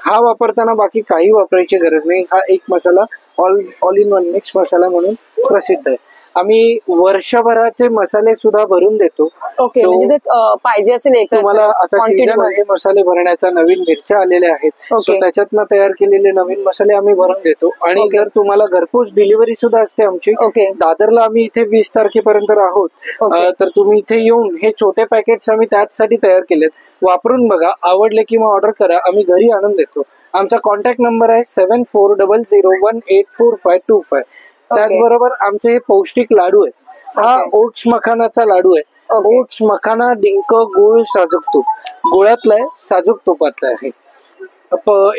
हा वापरताना बाकी काही वापरायची गरज नाही. हा एक मसाला ऑल इन वन मिक्स मसाला म्हणून प्रसिद्ध आहे. आम्ही वर्षभराचे मसाले सुद्धा भरून देतो. ओके. म्हणजे ते पाहिजे असेल एक तुम्हाला आता सीजन आहे मसाले भरण्याचा, नवीन मिरच्या आलेल्या आहेत, त्याच्यातनं तयार केलेले नवीन मसाले आम्ही भरून देतो. आणि जर तुम्हाला घरपोच डिलिव्हरी सुद्धा असते आमची. दादरला आम्ही इथे 20 तारखेपर्यंत आहोत. तर तुम्ही इथे येऊन हे छोटे पॅकेट्स आम्ही त्याचसाठी तयार केलेत. वापरून बघा, आवडले किंवा ऑर्डर करा, आम्ही घरी आणून देतो. आमचा कॉन्टॅक्ट नंबर आहे 7400018425. त्याचबरोबर आमचे हे पौष्टिक लाडू आहे. हा ओट्स मखानाचा लाडू आहे. ओट्स, मखाना, डिंक, गुळ, साजूक तूप. गुळातला आहे, साजूक तुपातला आहे.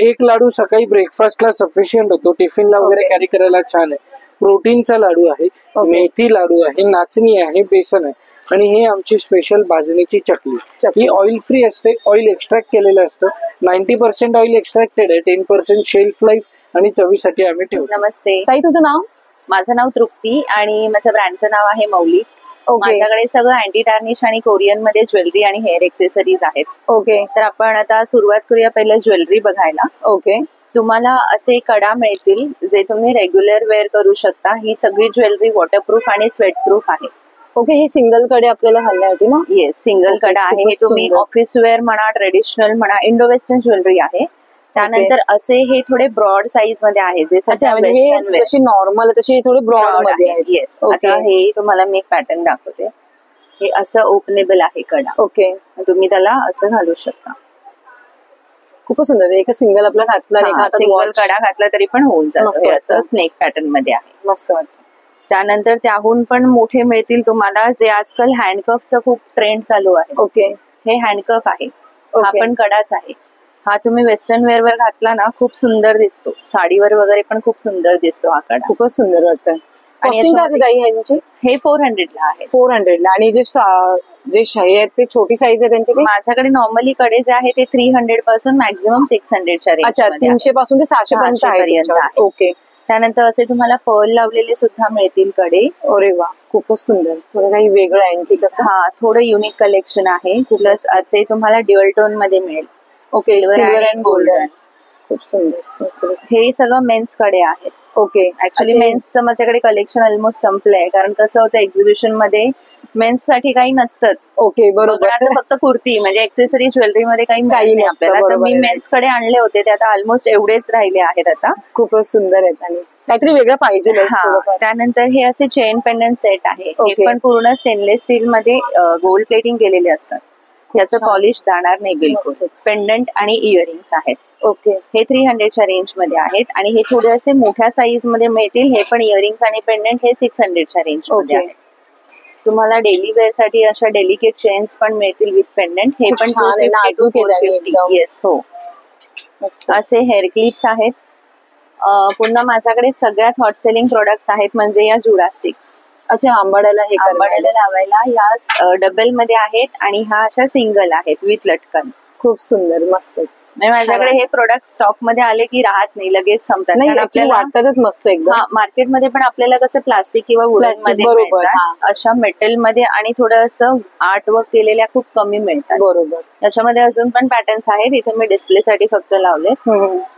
एक लाडू सकाळी ब्रेकफास्टला सफिशियंट होतो, टिफिनला वगैरे कॅरी करायला छान आहे. प्रोटीनचा लाडू आहे, मेथी लाडू आहे, नाचणी आहे, बेसन आहे. आणि हे आमची स्पेशल भाजणीची चकली. ही ऑइल फ्री असते, ऑइल एक्स्ट्रॅक्ट केलेलं असतं. 90% ऑइल एक्स्ट्रॅक्टेड आहे, 10% शेल्फ लाईफ आणि चवीसाठी आम्ही ठेवतो. नमस्ते ताई, तुझं नाव? माझं नाव तृप्ती आणि माझ्या ब्रँडचं नाव आहे मौली. माझ्याकडे सगळं अँटी टार्निश आणि कोरियन मध्ये ज्वेलरी आणि हेअर एक्सेसरीज आहेत. ओके. तर आपण आता सुरुवात करूया पहिलं ज्वेलरी बघायला. ओके. तुम्हाला असे कडा मिळतील जे तुम्ही रेग्युलर वेअर करू शकता. ही सगळी ज्वेलरी वॉटरप्रूफ आणि स्वेट प्रूफ आहे. ओके. हे सिंगल कडे आपल्याला घालण्यासाठी ना? येस, सिंगल कडा आहे. हे तुम्ही ऑफिस वेअर म्हणा, ट्रेडिशनल म्हणा, इंडो वेस्टर्न ज्वेलरी आहे. त्यानंतर असे हे थोडे ब्रॉड साईज मध्ये आहे, जे जशी नॉर्मल तशी थोडे ब्रॉड मध्ये आहे. येस. आता हे तुम्हाला मी एक पॅटर्न दाखवते. हे असं ओपनेबल आहे कडा. ओके. तुम्ही त्याला असं घालू शकता. खूपच सुंदर. एक सिंगल आपला घातला, सिंगल कडा घातला तरी पण होऊन जातो. असं स्नेक पॅटर्न मध्ये आहे. मस्त वाटतं. त्यानंतर त्याहून पण मोठे मिळतील तुम्हाला, जे आजकाल हँडकफचा खूप ट्रेंड चालू आहे. ओके. हे हँडकफ आहे. हा पण कडाच आहे. हा तुम्ही वेस्टर्न वेअर वर घातला ना, खूप सुंदर दिसतो. साडीवर वगैरे पण खूप सुंदर दिसतो हा कडा. खूपच सुंदर वाटतं. हे 400 ला आहे. 400 ला. आणि जे शाही आहेत ते छोटी साईज आहे त्यांची? माझ्याकडे नॉर्मली कडे जे आहे ते 300 पासून मॅक्झिमम 600 च्या रेंज. अच्छा. 300 पासून ते 600 पर्यंत आहे. ओके. त्यानंतर असे तुम्हाला पर्ल लावलेले सुद्धा मिळतील कडे. अरे वा, खूपच सुंदर. थोडं काही वेगळं अँटिक असं. हा, थोडं युनिक कलेक्शन आहे. प्लस असे तुम्हाला ड्युअल टोन मध्ये मिळेल. ओके. Silver and golden. खूप सुंदर. हे सगळं मेन्स कडे आहेत. ओके. ऍक्च्युली मेन्सचं माझ्याकडे कलेक्शन ऑलमोस्ट संपलंय, कारण कसं होतं एक्झिबिशन मध्ये मेन्स साठी काही नसतंच. ओके, बरोबर. फक्त कुर्ती म्हणजे एक्सेसरी ज्वेलरी मध्ये काही नाही आपल्याला. तर मी मेन्स कडे आणले होते, ते आता ऑलमोस्ट एवढेच राहिले आहेत आता. खूपच सुंदर आहेत आणि काहीतरी वेगळं पाहिजे. त्यानंतर हे असे चेन पेंडंट सेट आहे. हे पण पूर्ण स्टेनलेस स्टील मध्ये गोल्ड प्लेटिंग केलेले असतात. त्याचं पॉलिश जाणार नाही बिलकुल. पेंडंट आणि इयरिंग्स आहेत. ओके. हे 300 च्या रेंज मध्ये आहेत. आणि हे थोडे असे मोठ्या साईज मध्ये मिळतील. हे पण इयरिंग्स आणि पेंडंट हे 600 च्या रेंज मध्ये आहेत. तुम्हाला डेली वेअर साठी अशा डेलिकेट चेन्स पण मिळतील विथ पेंडंट. हे पण 250. येस, हो. असे हेअर क्लिप्स आहेत. पुन्हा माझ्याकडे सगळ्यात हॉट सेलिंग प्रोडक्ट्स आहेत म्हणजे या जुडा स्टिक्स. अच्छा. आंबाड्याला लावायला या डबल मध्ये आहेत आणि ह्या अशा सिंगल आहेत विथ लटकन. खूप सुंदर, मस्त. माझ्याकडे हे प्रोडक्ट स्टॉक मध्ये आले की राहत नाही, लगेच संपतात. आपल्याला वाटतातच मस्त एकदम. मार्केटमध्ये पण आपल्याला कसं प्लास्टिक किंवा वुडन मध्ये मिळतात, अशा मेटल मध्ये आणि थोडं असं आर्ट वर्क केलेल्या खूप कमी मिळतात. बरोबर. याच्यामध्ये अजून पण पॅटर्न्स आहेत. इथे मी डिस्प्ले साठी फक्त लावले.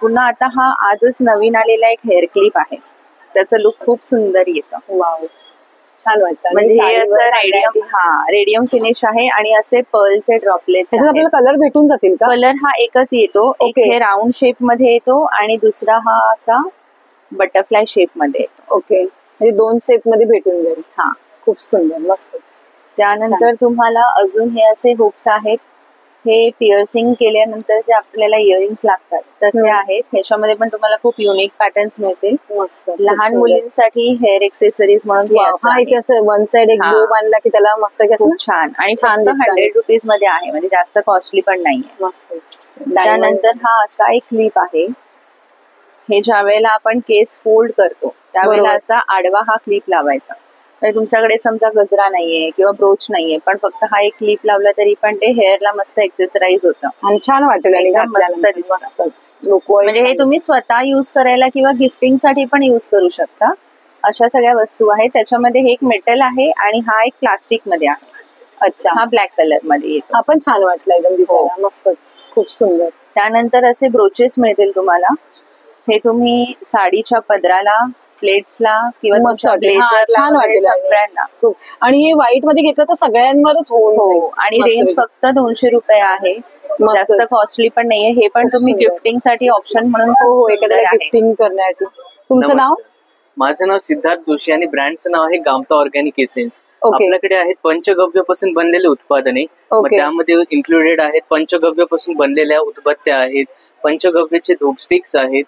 पुन्हा आता हा आजच नवीन आलेला एक हेअर क्लिप आहे. त्याचं लुक खूप सुंदर येतं. वाव, छान वाटतं. म्हणजे हे असं रेडियम फिनिश आहे आणि असे पर्लचे ड्रॉपलेट्स. आपल्याला कलर भेटून जातील का? कलर हा एकच येतो. एक हे राऊंड शेप मध्ये येतो आणि दुसरा हा असा बटरफ्लाय शेप मध्ये येतो. ओके. म्हणजे 2 शेप मध्ये भेटून जाईल. हा, खूप सुंदर, मस्तच. त्यानंतर तुम्हाला अजून हे असे हुक्स आहेत. हे पिअर्सिंग केल्यानंतर जे आपल्याला इयरिंग्स लागतात तसे आहेत. ह्याच्यामध्ये पण तुम्हाला खूप युनिक पॅटर्न्स मिळतील. मस्त लहान मुलींसाठी हेअर एक्सेसरीज म्हणून हे असं हा आहे. इथे असं वन साइड एक हा. बो बांधला की त्याला मस्त की असं खूप छान आणि छान फक्त दिसतं. 100 रुपीज मध्ये आहे, म्हणजे जास्त कॉस्टली पण नाहीये. मस्त त्यानंतर हा असा एक क्लिप आहे. हे ज्या वेळेला आपण केस फोल्ड करतो त्यावेळेला बरोबर. असा आडवा हा क्लिप लावायचा. म्हणजे तुमच्याकडे समजा गजरा नाहीये किंवा ब्रोच नाहीये, पण फक्त हा एक क्लिप लावला तरी पण ते हेअरला मस्त एक्सेसराईज होतं. आणि छान वाटेल आणि एकदम मस्त घातल्यानंतर दिसतं. मस्तच लोक म्हणजे हे तुम्ही स्वतः युज करायला किंवा गिफ्टिंग साठी पण युज करू शकता. अशा सगळ्या वस्तू आहेत. त्याच्यामध्ये हे एक मेटल आहे आणि हा एक प्लास्टिक मध्ये आहे. अच्छा हा ब्लॅक कलर मध्ये येतो. हा पण छान वाटला एकदम दिसायला मस्तच खूप सुंदर. त्यानंतर असे ब्रोचेस मिळतील तुम्हाला. हे तुम्ही साडीच्या पदराला, प्लेट्सला किंवा मस्त तुमच्या वाटेल. हा, ब्लेझरला छान वगैरे वाटेल आणि सगळ्यांना. खूप. आणि हे व्हाईट मध्ये घेतलं तर सगळ्यांवरच होऊन हो जाईल. आणि मस्त रेंज पैकी. फक्त 200 रुपये आहे. मस्तच. जास्त कॉस्टली पण नाहीये. हे पण खूप तुम्ही सुंदर. गिफ्टिंग साठी ऑप्शन म्हणून हो हो खूप सुंदर एखाद्याला आहे. गिफ्टिंग करण्यासाठी. तुमचं नाव? माझं नाव सिद्धार्थ जोशी आणि ब्रँडचं नाव आहे गामता ऑर्गॅनिक एसेन्स. ओके. आपल्याकडे आहेत पंचगव्यापासून बनलेले उत्पादने. मग ओके. त्यामध्ये इन्क्लुडेड आहेत पंचगव्यापासून बनलेल्या उदबत्त्या आहेत, पंचगव्याचे धूपस्टिक्स आहेत,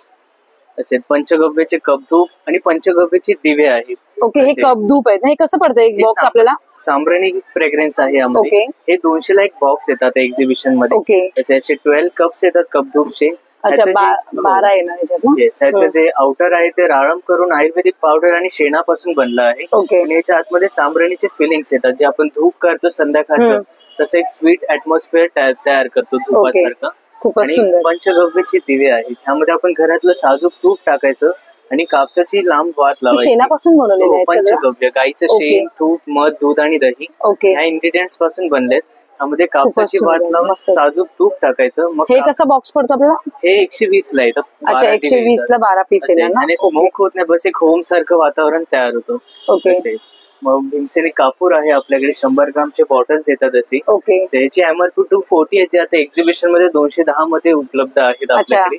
असे पंचगव्याचे कपधूप आणि पंचगव्याचे दिवे आहेत. ओके हे असे. कप धूप आहेत ना, हे कसं पडतं एक हे बॉक्स आपल्याला? सांब्राणी फ्रेग्रन्स आहे यामध्ये. ओके. हे 200 ला एक बॉक्स येतात एक्झिबिशन मध्ये. ओके. असे असे 12 कप्स येतात कपधूपचे. अच्छा त्याचं जे- 12 येणार याच्यात ना? येस, ह्याचं जे आउटर आहे ते राळम करून आयुर्वेदिक पावडर आणि शेणापासून बनलं आहे. ओके. आणि याच्या आतमध्ये सांब्राणीचे फिलिंग्स येतात जे आपण धूप करतो संध्याकाळचं तसं एक स्वीट ऍटमॉस्फिअर तयार करतो धुपासारखं. खूपच आणि सुंदर. पंचगव्याचे दिवे आहेत. ह्यामध्ये आपण घरातलं साजूक तूप टाकायचं आणि कापसाची लांब वात हे लावायची. शेणापासून बनवलेले हो, आहेत सगळं? पंचगव्य गाईचं ओके. शेण, तूप, मध, दूध आणि दही ओके ह्या इन्ग्रेडियंट्स पासून बनलेत. त्यामध्ये कापसाची सुंदर, वात लावून मस्त. साजूक तूप टाकायचं. मग हे कसं बॉक्स पडतो आपल्याला? हे 120 ला येतं. अच्छा 120 ला 12 पीस असे. येणार ना? आणि ओके. स्मोक होत नाही, बस एक होम सारखं वातावरण तयार होतं. ओके. असे. मग भीमसेनी कापूर आहे आपल्याकडे 100 ग्रामचे बॉटल्स येतात असे. ओके. ह्याची MRP 240 आहे, जे आता एक्झिबिशन मध्ये 210 मध्ये उपलब्ध आहेत आपल्याकडे.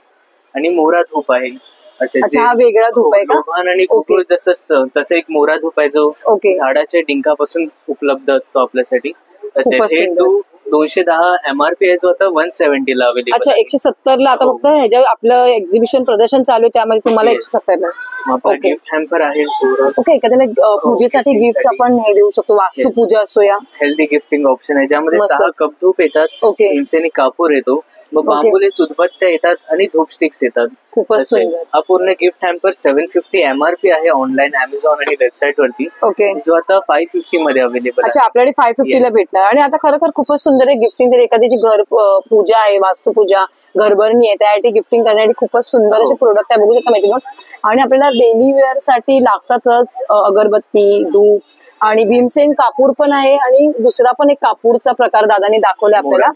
आणि मोरा धूप आहे असे. अच्छा हा वेगळा धूप आहे का? लोभान आणि ओके. कुकुळ जसं असतं तसं एक मोरा धूप आहे जो ओके. झाडाच्या डिंकापासून उपलब्ध असतो आपल्यासाठी. असे खूपच हे सुंदर. 210 MRP आहे, जो आता 170 ला अवेलेबल. अच्छा 170 ला आता हो. फक्त ह्याच्या आपलं एक्झिबिशन प्रदर्शन चालू आहे त्यामध्ये तुम्हाला Yes. 170 ला. आपला ओके. गिफ्ट हॅम्पर आहे ओके एखाद्याला पूजेसाठी gifting गिफ्ट साठी. आपण हे देऊ शकतो वास्तुपूजा असो या. हेल्दी गिफ्टिंग ऑप्शन आहे ज्यामध्ये मस्तच. 6 कप धूप येतात. ओके. भीमसेनी कापूर येतो. मग ओके. बांबुले उदबत्त्या येतात आणि धूप स्टिक्स येतात. खूपच असे. सुंदर. हा पूर्ण गिफ्ट हॅम्पर 750 MRP आहे ऑनलाईन अमेझॉन आणि वेबसाईट वरती, ओके. जो आता 550 मध्ये अवेलेबल अच्छा आहे. आपल्याकडे 550 ला Yes. भेटणार. आणि आता खरोखर खूपच सुंदर आहे गिफ्टिंग. जर एखाद्याची घर पूजा आहे, वास्तुपूजा, घरभरणी आहे त्यासाठी गिफ्टिंग करण्यासाठी खूपच सुंदर हो. असे प्रोडक्ट आहे बघू शकता माहिती मग. आणि आपल्याला डेली वेअर साठी लागतातच अगरबत्ती, धूप आणि भीमसेन कापूर पण आहे आणि दुसरा पण एक कापूरचा प्रकार दादाने दाखवला आपल्याला.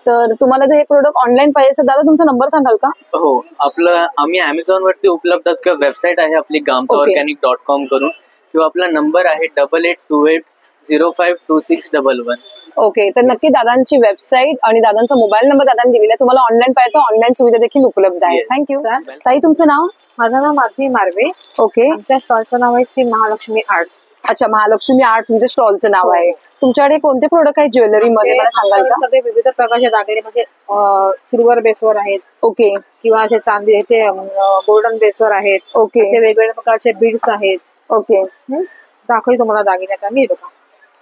तर तुम्हाला जर हे प्रोडक्ट ऑनलाईन पाहिजे असेल दादा तुमचा नंबर सांगाल का? हो, आपलं आम्ही अमेझॉन वरती उपलब्ध आहोत किंवा वेबसाईट आहे आपली gamtaorganic.com करून, किंवा आपला नंबर आहे 8828052611. ओके तर नक्की दादांची वेबसाईट आणि दादांचा मोबाईल नंबर दादांनी दिलेला आहे. तुम्हाला ऑनलाईन पाहिजे तर ऑनलाईन सुविधा देखील उपलब्ध आहे. Yes. थँक्यू. ताई तुमचं नाव? माझं नाव माधवी मार्वे. ओके. आमच्या स्टॉलचं नाव आहे श्री महालक्ष्मी आर्ट्स. अच्छा महालक्ष्मी आर्ट तुमच्या स्टॉलचं नाव आहे. तुमच्याकडे कोणते प्रोडक्ट आहेत ज्वेलरी मध्ये मला सांगाल का? सगळे विविध प्रकारचे दागिने म्हणजे सिल्वर बेसवर आहेत ओके किंवा असे चांदी ह्याचे गोल्डन बेसवर आहेत. ओके असे वेगवेगळ्या प्रकारचे बीड्स आहेत. ओके दाखवली तुम्हाला दागिने आता मी. बघा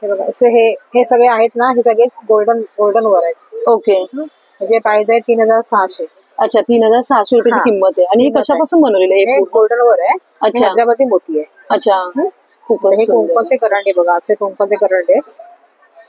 हे बघा असे हे सगळे आहेत ना, हे सगळे गोल्डन वर आहेत. ओके म्हणजे प्राइस आहे 3600. अच्छा 3600 रुपयाची हा. किंमत आहे. आणि हे किंमत आहे. कशापासून बनवलेले हे आहे? गोल्डन वर आहे. अच्छा. हैदराबादी मोती आहे. अच्छा खूपच हे सुंदर. कुंकवाचे करंडे बघा, असे कुंकवाचे करंडे.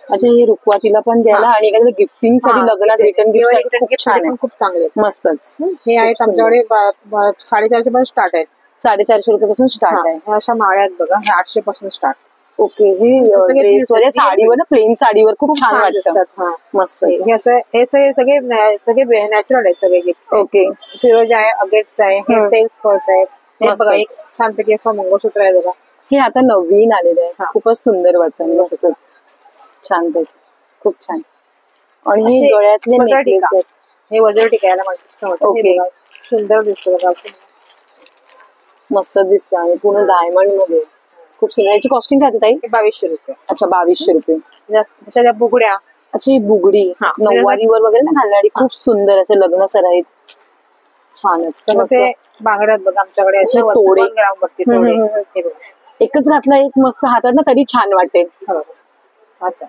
अच्छा हे रुखवातीला पण द्यायला आणि एखाद्या गिफ्टिंग साठी लग्नात रिटर्न गिफ्ट साठी खूप छान आहे. खूप चांगले आहेत. मस्तच. हे आहेत आमच्याकडे 450 पण स्टार्ट आहेत. 450 रुपयापासून स्टार्ट आहे. ह्या अशा माळ्या आहेत बघा, हे 800 पासून स्टार्ट. ओके हे सगळे ड्रेसवर pieces, साडीवर ना प्लेन साडीवर खूप खूप छान छान वाटतं. दिसतात. हा मस्त हे सगळे नॅचरल आहे सगळे गिफ्ट. ओके फिरोज आहे, अगेट्स आहे, हे सेल्स पर्स आहे. हे मस्तच. बघा एक छानपैकी असं मंगळसूत्र आहे बघा. हे आता नवीन आलेलं आहे. हा. खूपच सुंदर वाटतं. मस्तच छान पैकी खूप छान. आणि हे असे गळ्यातले वज्र नेकलेस टिका. आहेत. हे वज्र टिकायला म्हणतात. ओके. हे बघा, सुंदर दिसतं बघा असं. मस्त दिसतं आणि पूर्ण डायमंड मध्ये खूप सुंदर. याची कॉस्टिंग काय ताई? हे 2200 रुपये. अच्छा 2200 रुपये. तशा त्या बुगड्या अच्छा ही बुगडी हा. नऊवारीवर वगैरे ना घालणारी खूप सुंदर असे लग्न सराईत छानच तर मग मस्त. ते बांगड्यात बघ आमच्याकडे असे असे तोडे. 1 ग्राम वरती हम्म, तोडे. हम्म, हम्म. हे बघ. एकच घातला एक मस्त हातात ना तरी छान वाटेल. हो. असं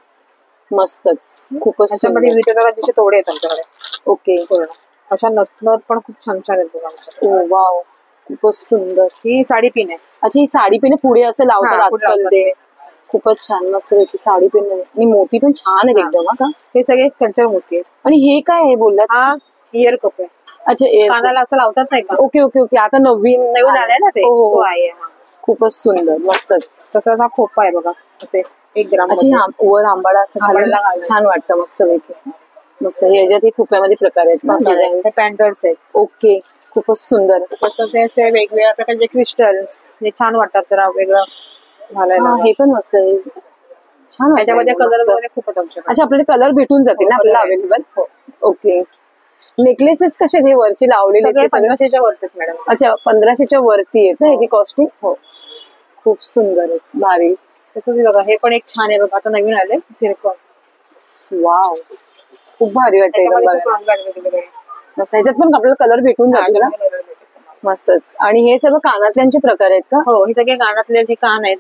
मस्तच खूपच त्याच्यामध्ये सुंदर. विविध प्रकारचे तोडे आहेत आमच्याकडे ओके पूर्ण. अशा नथ पण खूप छान छान आहेत बघा आमच्याकडे. ओ वाव खूपच सुंदर. ही साडी पिन आहे. अच्छा ही साडी पिन पुढे असं लावतात हा, पुढे आजकाल लावतात ते खूपच छान मस्त पैकी साडी पिन आणि मोती पण छान आहेत हा. एकदम. हा का हे सगळे कल्चर मूर्ती आहेत. आणि हे काय आहे बोललात? हा इयर कप आहे. अच्छा कानाला असं लावतात नाही का? ओके ओके ओके आता नवीन आलाय ना ते हो, हो. तो आहे हा. खूपच सुंदर मस्तच. तसंच हा खोपा आहे बघा असे 1 ग्राम अच्छा मध्ये. हा वर आंबाडा असं आंबाडा घालून घालायचं. छान वाटतं मस्त पैकी. मस्त याच्यात हे खुप्यामध्ये प्रकार आहेत ना हे डिझाईन. पॅन्डल्स आहेत. ओके खूपच सुंदर. तसंच हे असे वेगवेगळ्या प्रकारचे क्रिस्टल्स हे छान वाटतात जरा वेगळं घालायला. हा हे पण मस्त आहे छान वाटतं त्याच्यामध्ये एकदम कलर मस्त. वगैरे खूप आहेत आमच्याकडे. अच्छा आपल्याला कलर भेटून जातील ना हो, आपल्याला color आहे. अवेलेबल. ओके नेकलेसेस कसे हे वरची लावलेले सगळे ते सगळे? 1500च्या वरती आहेत मॅडम. अच्छा 1500च्या वरती आहेत ना ह्याची कॉस्टिंग. हो खूप सुंदरच भारी. तसंच बघा हे पण एक छान आहे बघा आता नवीन आले सिलिकॉन. वाव खूप भारी वाटतं एकदम त्याच्यामध्ये खूप बघायला. रंग वेगवेगळे. मस्त ह्याच्यात पण आपल्याला कलर भेटून जातील ना मस्तच. आणि हे सर्व कानातल्यांचे प्रकार आहेत का? हो हे सगळे कानातले हे कान आहेत.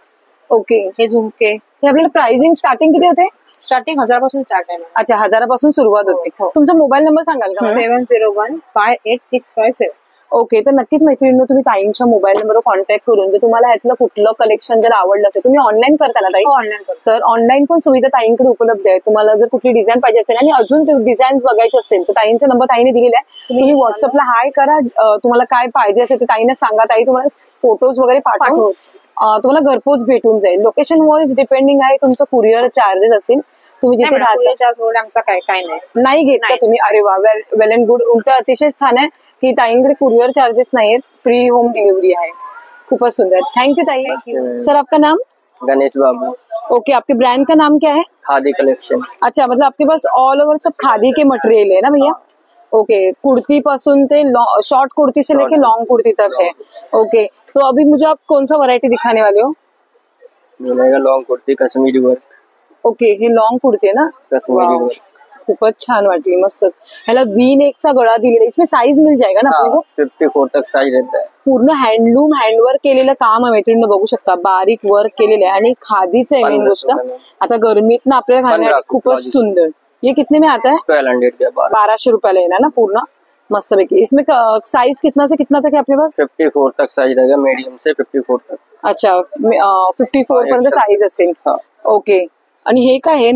ओके हे झुमके हे आपल्याला प्राइसिंग स्टार्टिंग किती होते? स्टार्टिंग 1000 पासून स्टार्ट आहे. अच्छा 1000 सुरुवात होते. हो. तुमचा मोबाईल नंबर सांगाल का मला? 70158657. ओके तर नक्कीच मैत्रिणींनो तुम्ही ताईंच्या मोबाईल नंबरवर कॉन्टॅक्ट करून जर तुम्हाला यातलं कुठलं कलेक्शन जर आवडलं असेल तुम्ही ऑनलाईन करता ना ताई? ऑनलाईन करतो. तर ऑनलाईन पण सुविधा ताईंकडे उपलब्ध आहे. तुम्हाला जर कुठली डिझाईन पाहिजे असेल आणि अजून डिझाईन बघायची असेल तर ताईंचा नंबर ताईने दिलेला आहे. तुम्ही व्हॉट्सअपला हाय करा. तुम्हाला काय पाहिजे असेल तर ताईने सांगा. ताई तुम्हाला फोटोज वगैरे पाठवून तुम्हाला घरपोच भेटून जाईल. लोकेशन वाईज डिपेंडिंग आहे तुमचं कुरिअर चार्जेस असतील. तुम्ही जिथे राहता आमचा काय नाही घेत का तुम्ही? अरे वा वेल अँड गुड. उलट अतिशय छान आहे की ताईंकडे कुरिअर चार्जेस नाहीत. फ्री होम डिलिव्हरी आहे. खूपच सुंदर. थैंक यू ताई. सर आपका नाम? गणेश बाबू. ओके आपके ब्रांड का नाम क्या है? खादी कलेक्शन. अच्छा मतलब आपके पास ऑल ओवर सब खादी के मटेरियल है ना भैया? ओके कुर्ती पासून ते शॉर्ट कुर्ती से लेके लॉन्ग कुर्ती तक है. ओके तो अभी मुझे आप कौन सा वैरायटी दिखाने वाले हो? मिलेगा long kurti Kashmiri work. Okay हे लॉन्ग कुर्ती है ना? कश्मीरी वर्क. खूपच छान वाटली मस्त. ह्याला V-neck चा गळा दिलेला है. इसमें साइज मिल जाएगा ना अपने को? 54 तक साइज रहता है. पूर्ण हँडलूम हँडवर्क केलेलं काम आहे मैत्रिणी बघू शकता. बारीक वर्क केलेलं आहे आणि खादीचं आहे मेन गोष्ट. आता गरमीत ना आपल्याला घालण्यासाठी खूपच सुंदर. ये कितने में आता है? 1200 के बाद 1200 रुपयाला येणार ना पूर्ण मस्त पैकी. इसमें साइज कितना से कितना तक है आपके पास? 54 तक साइज रहेगा मीडियम से 54 तक. अच्छा 54 पर्यंत साइज असेल. ओके आणि हे काय आहे?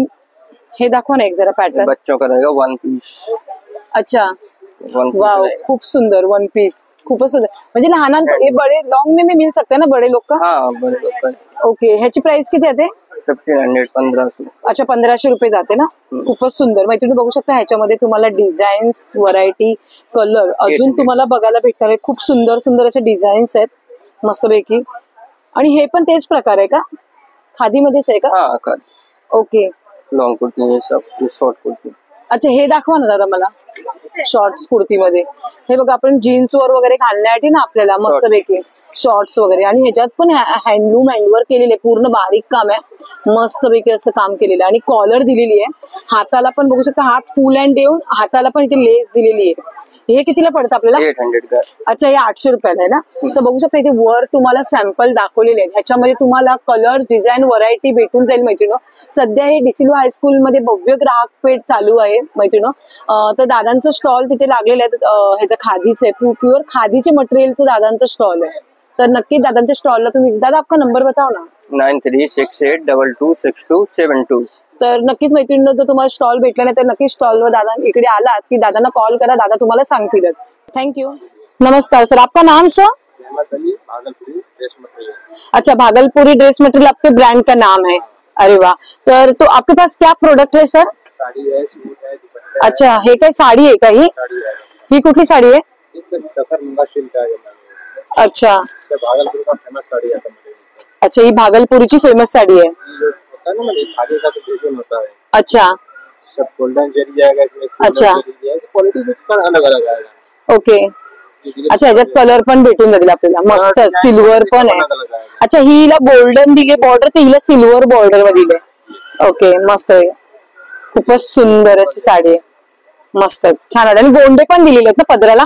हे दाखवा ना एक जरा पॅटर्न. बच्चों का रहेगा 1 पीस. अच्छा वाव खूप सुंदर 1 पीस. खूपच सुंदर म्हणजे लहान हे बडे लॉन्ग में मिल सकते हैं ना बड़े लोग का? हाँ बड़े लोग का. ओके ह्याची प्राइस किती येते? 1500 1500. अच्छा 1500 रुपये जाते ना. खूपच सुंदर मैत्रिणी बघू शकता. ह्याच्यामध्ये तुम्हाला डिझाईन्स व्हरायटी कलर अजून तुम्हाला बघायला भेटणार आहे. खूप सुंदर सुंदर असे डिझाईन्स आहेत मस्तपैकी. आणि हे पण तेच प्रकार आहे का? खादीमध्येच आहे का? हाँ खादी. ओके लॉन्ग कुर्ती ये सब शॉर्ट कुर्ती. अच्छा हे दाखवा ना दादा मला शॉर्ट्स कुर्तीमध्ये. हे बघा आपण जीन्स वर वगैरे घालण्यासाठी ना आपल्याला मस्तपैकी शॉर्ट्स वगैरे. आणि ह्याच्यात पण हँडलूम हँडवर्क केलेले पूर्ण बारीक काम आहे मस्तपैकी असं काम केलेलं आहे. आणि कॉलर दिलेली आहे. हाताला पण बघू शकता हात फुल हँड देऊन हाताला पण इथे लेस दिलेली आहे. हे कितीला पडतं आपल्याला? 800 का. अच्छा हे 800 रुपयाला आहे ना. तर बघू शकता इथे वर तुम्हाला सॅम्पल दाखवलेले आहेत. ह्याच्यामध्ये तुम्हाला कलर्स डिझाईन व्हरायटी भेटून जाईल मैत्रिणी. सध्या हे डिसिल्वा हायस्कूल मध्ये भव्य ग्राहक पेठ चालू आहे मैत्रिणी. तर दादांचं स्टॉल तिथे लागलेलं आहे. ह्याचं खादीचं आहे प्युअर खादीचे मटेरियलचं दादांचं स्टॉल आहे. तर नक्की दादांच्या स्टॉलला तुम्ही दादा आपका नंबर बताओ ना. 9368226272. तर नक्कीच मैत्रिणींनो जर तुम्हाला स्टॉल भेटला नाही तर नक्की स्टॉलवर दादा इकडे आलात की दादांना कॉल करा. दादा तुम्हाला सांगतीलच. थँक्यू. नमस्कार सर आपका नाम सर? अच्छा भागलपुरी ड्रेस मटेरियल आपके ब्रांड का नाम है. अरे वाह. तर तो आपके पास क्या प्रोडक्ट है सर? साड़ी है, सूट है, दुपट्टा है. अच्छा हे काय साडी आहे का ही? ही कुठली साडी आहे? अच्छा भागलपुर का फेमस साड़ी है. अच्छा ही भागलपुरीची फेमस साडी आहे. होता है ना मतलब धागे का तो डिजाइन होता है. अच्छा सब गोल्डन जरी जाएगा इसमें. अच्छा क्वालिटी भी अलग अलग आएगा. ओके. अच्छा ह्याच्यात कलर पण भेटून जातील आपल्याला मस्त. सिल्वर पण आहे. अच्छा हिला गोल्डन दिले बॉर्डर ते हिला सिल्वर बॉर्डर मध्ये दिले. ओके मस्त आहे. खूपच सुंदर अशी साडी आहे, मस्तच छान वाटत. आणि गोंडे पण दिलेले आहेत ना पदराला,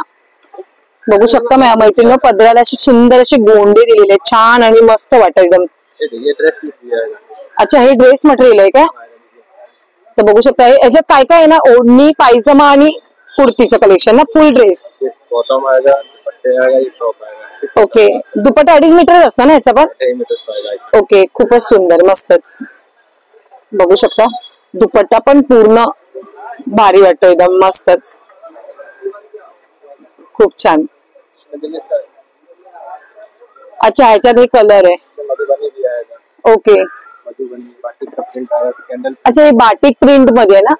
बघू शकता मैत्रिणी पदराला अशी सुंदर असे गोंडे दिलेले आहेत, छान आणि मस्त वाटत एकदम. अच्छा, हे ड्रेस मटेरियल आहे का? तर बघू शकता याच्यात काय काय आहे ना, ओढणी, पायजमा आणि कुर्तीचं कलेक्शन ना, फुल ड्रेस. ओके, दुपट्टा 2.5 मीटर असतं ना याचा पण? ओके, खूपच सुंदर, मस्तच. बघू शकता दुपट्टा पण पूर्ण भारी वाटतो, एकदम मस्तच, खूप छान. अच्छा, ह्याच्यात हे कलर आहे. ओके, अच्छा, हे बाटिक प्रिंट मध्ये आहे ना,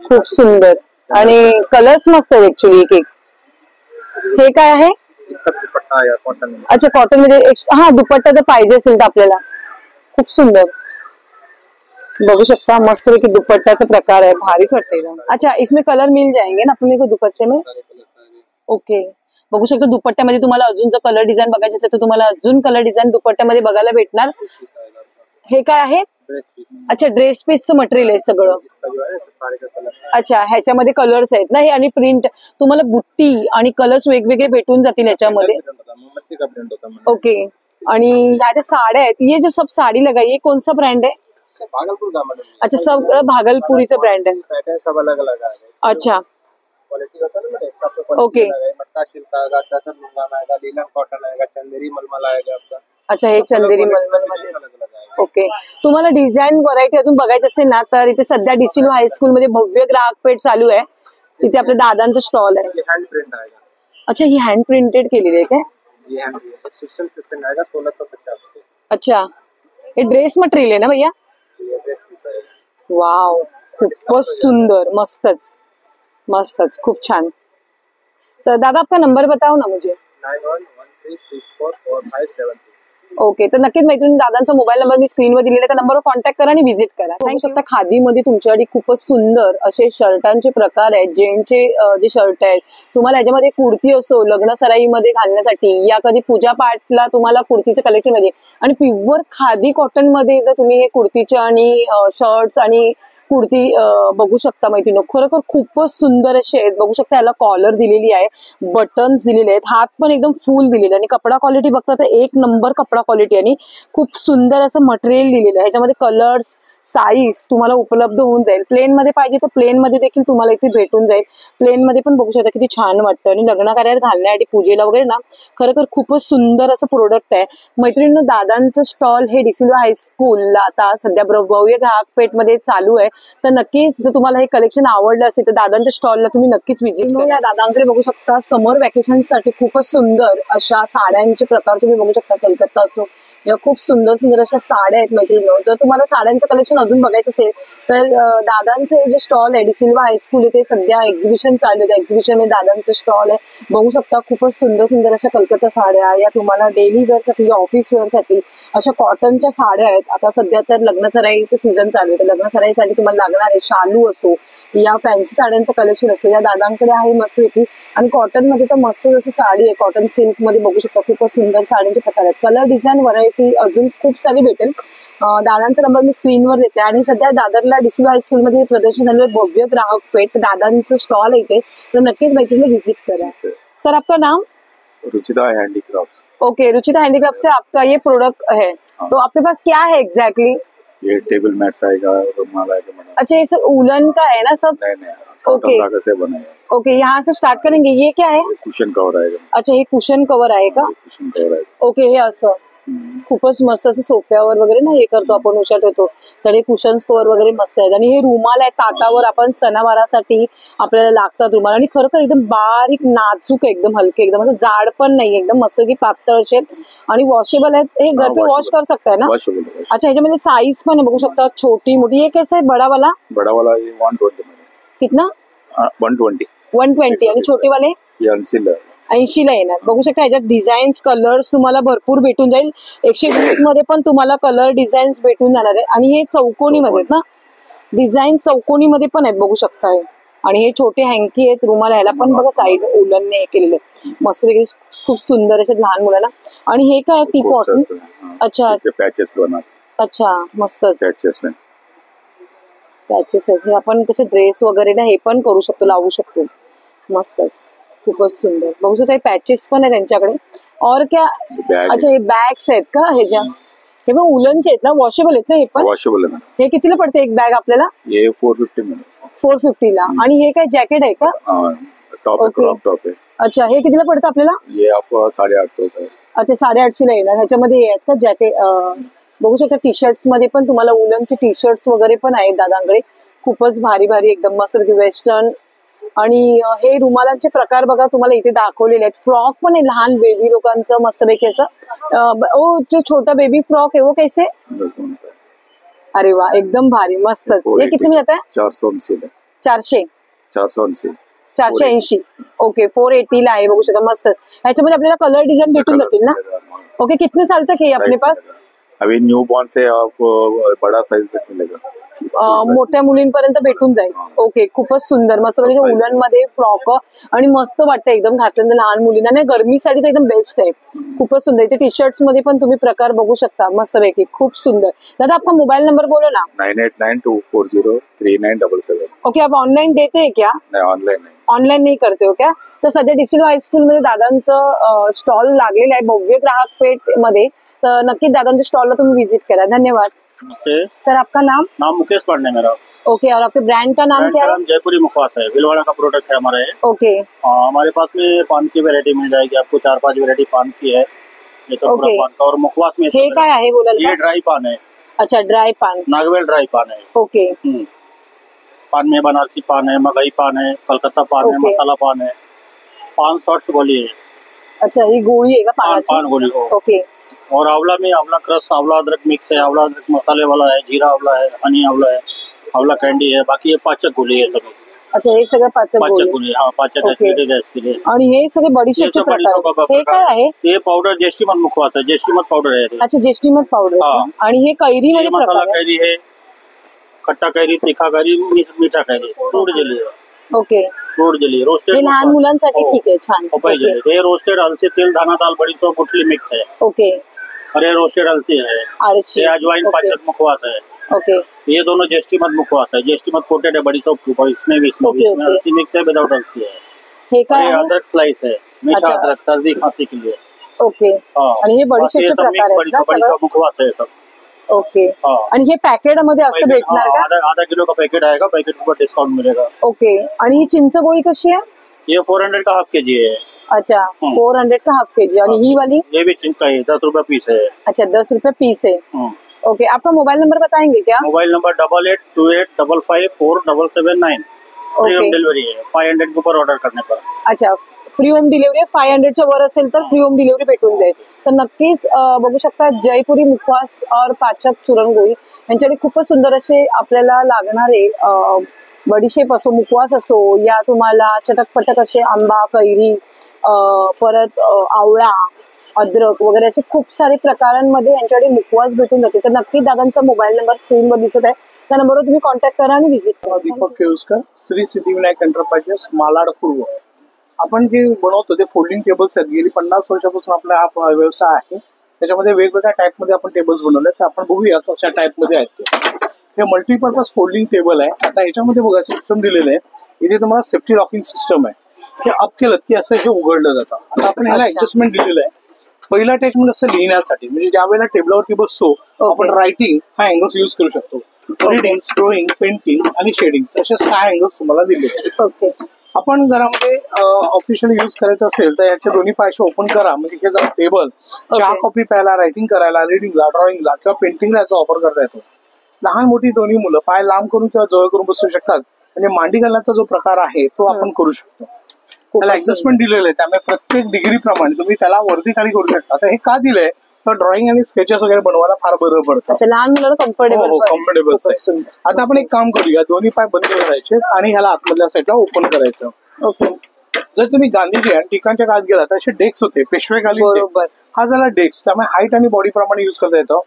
खूप सुंदर. आणि कलर्स मस्त आहे ऍक्च्युली एक एक. हे काय आहे? अच्छा, कॉटन मध्ये हा दुपट्टा जर पाहिजे असेल तर आपल्याला, खूप सुंदर. बघू शकता मस्त पैकी दुपट्ट्याचा प्रकार आहे, भारीच वाटतंय एकदम. अच्छा, इसमें कलर मिल जाएंगे ना अपने को दुपट्टे में? ओके, बघू शकता दुपट्ट्यामध्ये तुम्हाला अजून जर कलर डिझाईन बघायचे असेल तर तुम्हाला अजून कलर डिझाईन दुपट्ट्यामध्ये बघायला भेटणार. हे काय आहे? अच्छा, ड्रेस पीसचं मटेरियल आहे सगळं. अच्छा, ह्याच्यामध्ये कलर्स आहेत ना हे, आणि प्रिंट तुम्हाला बुट्टी आणि कलर्स वेगवेगळे भेटून जातील ह्याच्यामध्ये. ओके, आणि ह्या ज्या साड्या आहेत, ये जो सब साडी लगाई है कौन सा ब्रँड है? भागलपुर का मैडम. अच्छा, सब भागलपुरीचं ब्रँड आहे. पैटर्न सब अलग अलग है. अच्छा, क्वालिटी होता है ना मैडम, सबसे क्वालिटी ओके. मट्टा सिल्क आएगा, टसर लुंगान आएगा, लीलन कॉटन आएगा, चंदेरी मलमल आएगा आपका. अच्छा, हे चंदेरी मलमल मध्ये. ओके, तुम्हाला डिझाईन व्हरायटी अजून बघायची असेल ना तर इथे सध्या डिसिल्वा हायस्कूल मध्ये भव्य ग्राहक पेठ चालू आहे, तिथे आपल्या दादांचं स्टॉल आहे. हँड प्रिंट आएगा. अच्छा, ही हँड प्रिंटेड केलेली आहे काय? ये हैंड प्रिंट सिस्टम सिस्टम आएगा 1650 के. अच्छा, हे ड्रेस मटेरियल है ना भैया? ये ड्रेस पीस है. वाव, खूपच सुंदर, मस्तच मस्तच, खूप छान. तर दादा आपका नंबर बताओ ना मुझे. 9113644573. ओके, तर नक्कीच मैत्रिणी दादांचा मोबाईल नंबर मी स्क्रीनवर दिलेला आहे, त्या नंबरवर कॉन्टॅक्ट करा आणि व्हिजिट करा. बघू शकता खादीमध्ये तुमच्यासाठी खूपच सुंदर असे शर्टांचे प्रकार आहेत. जेंट्सचे जे शर्ट आहेत, तुम्हाला याच्यामध्ये कुर्ती असो लग्न सराईमध्ये घालण्यासाठी या कधी पूजा पाठला तुम्हाला कुर्तीचं कलेक्शन मध्ये, आणि प्युअर खादी कॉटन मध्ये जर तुम्ही हे कुर्तीचे आणि शर्ट्स आणि कुर्ती बघू शकता मैत्रिणी, खरोखर खूपच सुंदर असे आहेत. बघू शकता याला कॉलर दिलेली आहे, बटन्स दिलेले आहेत, हात पण एकदम फुल दिलेले, आणि कपडा क्वालिटी बघता तर एक नंबर कपडा क्वालिटी, आणि खूप सुंदर असं मटेरियल दिलेलं आहे. ह्याच्यामध्ये कलर्स साईज तुम्हाला उपलब्ध होऊन जाईल. प्लेन मध्ये पाहिजे तर प्लेन मध्ये देखील तुम्हाला इथे भेटून जाईल. प्लेन मध्ये पण बघू शकता किती छान वाटतं, आणि लग्न कार्यात घालण्यासाठी पूजेला वगैरे ना खरोखर खूपच सुंदर असं प्रोडक्ट आहे. मैत्रिणींनो, दादांचं स्टॉल हे डिसिल्वा हायस्कूलला आता सध्या भव्य ग्राहक पेठ मध्ये चालू आहे. तर नक्कीच जर तुम्हाला हे कलेक्शन आवडलं असेल तर दादांच्या स्टॉलला तुम्ही नक्कीच व्हिजिट करा. या दादांकडे बघू शकता समर वॅकेशन साठी खूपच सुंदर अशा साड्यांचे प्रकार तुम्ही बघू शकता. कलकत्ता असो या खूप सुंदर सुंदर अशा साड्या आहेत मैत्रिणींनो. जर तुम्हाला साड्यांचं कलेक्शन अजून बघायचं असेल तर दादांचे जे स्टॉल आहे डिसिल्वा हायस्कूल इथे सध्या एक्झिबिशन चालू आहे. एक्झिबिशन मध्ये दादांचं स्टॉल आहे. बघू शकता खूपच सुंदर सुंदर अशा कलकत्ता साड्या या तुम्हाला डेली वेअर साठी ऑफिस वेअर साठी अशा कॉटनच्या साड्या आहेत. आता सध्या तर लग्न सराईचं सीझन चालू आहे, तर लग्न सराईसाठी तुम्हाला लागणार आहे शालू असो या फॅन्सी साड्यांचं कलेक्शन असो या दादांकडे आहे मस्तपैकी. आणि कॉटन मध्ये तर मस्त जसं साडी आहे, कॉटन सिल्क मध्ये बघू शकता खूपच सुंदर साड्यांचे प्रकार आहेत. कलर डिझाईन व्हरायटी अजून खूप सारी भेटेल. दादांचा नंबर मी स्क्रीनवर देते. आणि सध्या दादरला डिसिल्वा हायस्कूल मध्ये प्रदर्शन झालं आहे भव्य ग्राहक पेठ, दादांचं स्टॉल आहे इथे, तर नक्कीच मैत्रिणी विजिट करा. सर आपका नाम? Ruchita handicraft. Okay, Ruchita handicraft से आपका ये प्रोडक्ट है, तो आपके पास क्या है एग्जैक्टली? ये टेबल मैट्स आएगा, रुमाल आएगा मैडम. अच्छा, ये सब उलन का है ना सब? नहीं, ओके धागा से बना है. ओके, यहाँ से स्टार्ट करेंगे. ये क्या है? कुशन कवर आएगा. अच्छा, हे कुशन कवर आहे का? कुशन कवर आएगा. ओके, हे असं खूपच मस्त असं सोफ्यावर वगैरे ना हे करतो आपण, उशा ठेवतो, तर हे कुशन्स कवर वगैरे मस्त आहेत. आणि हे रुमाल आहे ताटावर आपण सणावारासाठी आपल्याला लागतात रुमाल, आणि खरोखर एकदम बारीक नाजूक एकदम हलके, एकदम असं जाड पण नाही, एकदम मस्त की पातळ असे, आणि वॉशेबल आहेत. हे घर पे वॉश कर सकता है ना? अच्छा, ह्याच्यामध्ये साईज पण बघू शकता, छोटी मोठी. ये कैसा है बड़ा वाला? बड़ा वाला ये 120. कितना? 120. आणि छोटे वाले? ये 80 ला येणार. बघू शकता ह्याच्यात डिझाईन्स कलर्स तुम्हाला भरपूर भेटून जाईल. 120 मध्ये पण तुम्हाला कलर डिझाईन्स भेटून जाणार आहे. आणि हे चौकोनी मध्ये आहेत ना, डिझाईन चौकोनी मध्ये पण आहेत बघू शकता. आणि हे छोटे हँकी आहेत रुमाल, ह्याला पण बघा साईड उलनने हे केलेले मस्त वेगळे खूप सुंदर असे लहान मुलांना. आणि हे काय टी पॉट? अच्छा, पैचेस बना. अच्छा, मस्तच. पैचेस है. पॅचेस आहेत हे आपण कसे ड्रेस वगैरे ना हे पण करू शकतो, लावू शकतो. मस्तच, खूपच सुंदर. बघू शकतो हे पॅचेस पण आहे त्यांच्याकडे. और क्या? अच्छा, हे बॅग्स आहेत का ह्याच्या? हे पण उलनचे आहेत ना, वॉशेबल आहेत ना हे पण? वॉशेबल आहे. हे कितीला पडते एक बॅग आपल्याला? ये 450 मिळेल. 450 ला. आणि हे काय जॅकेट आहे का? टॉप है, क्रॉप टॉप है. अच्छा, हे कितीला पडतं आपल्याला? ये आपको 850 का है. अच्छा, 850 ला येणार. ह्याच्यामध्ये हे आहेत का जॅकेट? बघू शकता टी शर्ट्स मध्ये पण तुम्हाला उलनचे टी शर्ट्स वगैरे पण आहेत दादांकडे. खूपच भारी भारी एकदम मस्त वेस्टर्न. आणि हे रुमालांचे प्रकार बघा तुम्हाला इथे दाखवलेले आहेत. फ्रॉक पण आहे लहान बेबी लोकांचं मस्तपैकी असं. ओ जो छोटा बेबी फ्रॉक है वो कैसे? अरे वा, एकदम भारी, मस्तच. हे किती मिळत आहे? 480. 400. 480. 480. ओके, 480 ला आहे. बघू शकता मस्त. ह्याच्यामध्ये आपल्याला कलर डिझाईन भेटून जातील ना? ओके, कितने साल तक है अपने पास? अभी न्यू बॉर्न से आपको बड़ा साइज तक मिलेगा. मोठ्या मुलींपर्यंत भेटून जाईल. ओके, खूपच सुंदर मस्त म्हणजे उलन मध्ये फ्रॉक आणि मस्त वाटतं एकदम घातलं लहान मुलींना. नाही, गरमीसाठी तर एकदम बेस्ट आहे. खूपच सुंदर. इथे टी शर्ट्स मध्ये पण तुम्ही प्रकार बघू शकता मस्तपैकी, खूप सुंदर. दादा आपका मोबाईल नंबर बोलो ना. 9892403977. ओके, आप ऑनलाइन देते हैं क्या? नाही, ऑनलाईन नाही. ऑनलाईन नाही करते हो क्या? तर सध्या डिसिलो हायस्कूल मध्ये दादांचं स्टॉल लागलेलं आहे भव्य ग्राहक पेठ मध्ये. तर नक्की दादांच्या स्टॉलला तुम्ही विजिट करा. धन्यवाद. सर, आपका नाम? नाम मुकेश पांडे मेरा. ओके, और आपके ब्रांड का नाम क्या है? जयपुरी मुखवास है, भीलवाड़ा का प्रोडक्ट है हमारा ये. ओके, हमारे पास में पान की वैरायटी मिल जाएगी आपको. 4-5 वैरायटी पान की है. ये सब पूरा पान का. और मुखवास में हे काय आहे बोला? ये ड्राई पान है. अच्छा, ड्राई पान. नागवेल ड्राई पान है. ओके. पान में बनारसी पान है, मगई पान है, कलकत्ता पान है, मसाला पान है. पान शॉर्ट्स गोली है. अच्छा, ही गोळी आहे का पानाची? पान गोली. ओके. और आंवला में आंवला क्रश, आंवला अदरक मिक्स है, आंवला अदरक मसाले वाला है, जीरा आंवला है, हनी आंवला है, आंवला कैंडी है. बाकी ये पाचक गोली है सगळं. अच्छा, हे सगळं पाचक गोली. हाँ, पाचक ऍसिडिटी के लिए. आणि हे सगळे बडीशेपचे प्रकार. हे काय आहे? ये पाउडर जेष्ठीमध मुखवास है. जेष्ठीमध पाउडर है. अच्छा, जेष्ठीमध पावडर. आणि हे कैरी मध्ये मसाला प्रकार कैरी है, खट्टा कैरी, तीखा कैरी, मीठा कैरी. फ्रूट जेली है. Okay, fruit jelly roasted. हे लहान मुलांसाठी ठीक आहे, छान. हे रोस्टेड अलसी तेल, दाना दाल, बडीशेप, गुठली मिक्स है. ओके. और ये रोस्टेड अलसी है. ये अजवाइन पाचक मुखवास है. ओके. ये दोनों जेष्ठीमध मुखवास है. जेष्ठीमध कोटेड है बडीशेप के ऊपर. इसमें भी इसमें अलसी मिक्स है, विदाउट अलसी है. हे काय आहे? अदरक स्लाइस है, मीठा अदरक, सर्दी खांसी के लिए. ओके. आणि हे बडीशेपचे प्रकार आहेत का सगळं? मुखवास है सब. ओके. आणि हे पॅकेट मध्ये असं भेटणार का? आधा किलो का पैकेट आएगा. पैकेट पर डिस्काउंट मिलेगा. ओके. आणि ही चिंच गोळी कशी आहे? ये 400 का हाफ केजी है. अच्छा, 400 का हाफ केजी. आणि ही वाली? ये भी चिंच का है, 10 रुपए पीस है. अच्छा, 10 रुपए पीस है. ओके, आपका मोबाइल नंबर बताएंगे क्या? Mobile number 8828554779. Free home delivery है 500 के ऊपर ऑर्डर करने पर. अच्छा, फ्री होम डिलिव्हरी 500च्या वर असेल तर फ्री होम डिलिव्हरी भेटून जाईल. तर नक्कीच बघू शकता जयपुरी मुखवास और पाचक चूरण गोळी यांच्याकडे खूपच सुंदर असे आपल्याला लागणारे बडीशेप असो, मुखवास असो, या तुम्हाला चटकपटक असे आंबा, कैरी, परत आवळा, अद्रक वगैरे असे खूप सारे प्रकारांमध्ये यांच्याकडे मुखवास भेटून जाते. तर नक्की दादांचा मोबाईल नंबर स्क्रीनवर दिसत आहे, त्या नंबरवर तुम्ही कॉन्टॅक्ट करा आणि व्हिजिट करा. दीपक केळुसकर, श्री सिद्धिविनायक एंटरप्राइजेस, मालाड पूर्व. आपण जे बनवतो ते फोल्डिंग टेबल्स आहेत. गेली 50 वर्षापासून आपला हा व्यवसाय आहे. त्याच्यामध्ये वेगवेगळ्या टाईप मध्ये आपण टेबल्स बनवले. तर आपण बघूया कशा टाईप मध्ये आहेत ते. हे मल्टीपर्पज फोल्डिंग टेबल आहे. आता ह्याच्यामध्ये बघा सिस्टम दिलेलं आहे. इथे तुम्हाला सेफ्टी लॉकिंग सिस्टम आहे. हे अप केलं की असं हे उघडलं जातं. आता आपण ह्याला ऍडजस्टमेंट दिलेलं आहे. पहिला अटॅचमेंट असं लिहिण्यासाठी, म्हणजे ज्या वेळेला टेबलावरती बसतो आपण रायटिंग हा अँगल्स यूज करू शकतो. रीडिंग, ड्रॉइंग, पेंटिंग आणि शेडिंग असे 6 अँगल्स तुम्हाला दिले आहेत. आपण घरामध्ये ऑफिशियल यूज करायचं असेल तर याचे दोन्ही पायशे ओपन करा. म्हणजे हे जर टेबल चहा कॉपी प्यायला, रायटिंग करायला, रिडिंगला, ड्रॉइंगला किंवा पेंटिंगला याचा वापर करता येतो. लहान मोठी दोन्ही मुलं पाय लांब करून किंवा जवळ करून बसू शकतात. म्हणजे मांडी घालण्याचा जो प्रकार आहे तो आपण करू शकतो. त्याला ऍडजस्टमेंट दिलेलं आहे, त्यामुळे प्रत्येक डिग्री प्रमाणे तुम्ही त्याला वरती खाली करू शकता. आता हे का दिलंय तर ड्रॉइंग आणि स्केचेस वगैरे बनवायला फार बरं पडतं. लहान मुलांना कम्फर्टेबल. आता आपण एक काम करूया, दोन्ही पाय बंद करायचे आणि ह्याला आतमधल्या साईडला ओपन करायचं. ओके. जर तुम्ही गांधीजी आणि टिकांच्या काळात गेला तर असे डेस्क होते पेशवेकालीन. हा झाला डेस्क, त्यामुळे हाईट आणि बॉडी प्रमाणे युज करता येतो.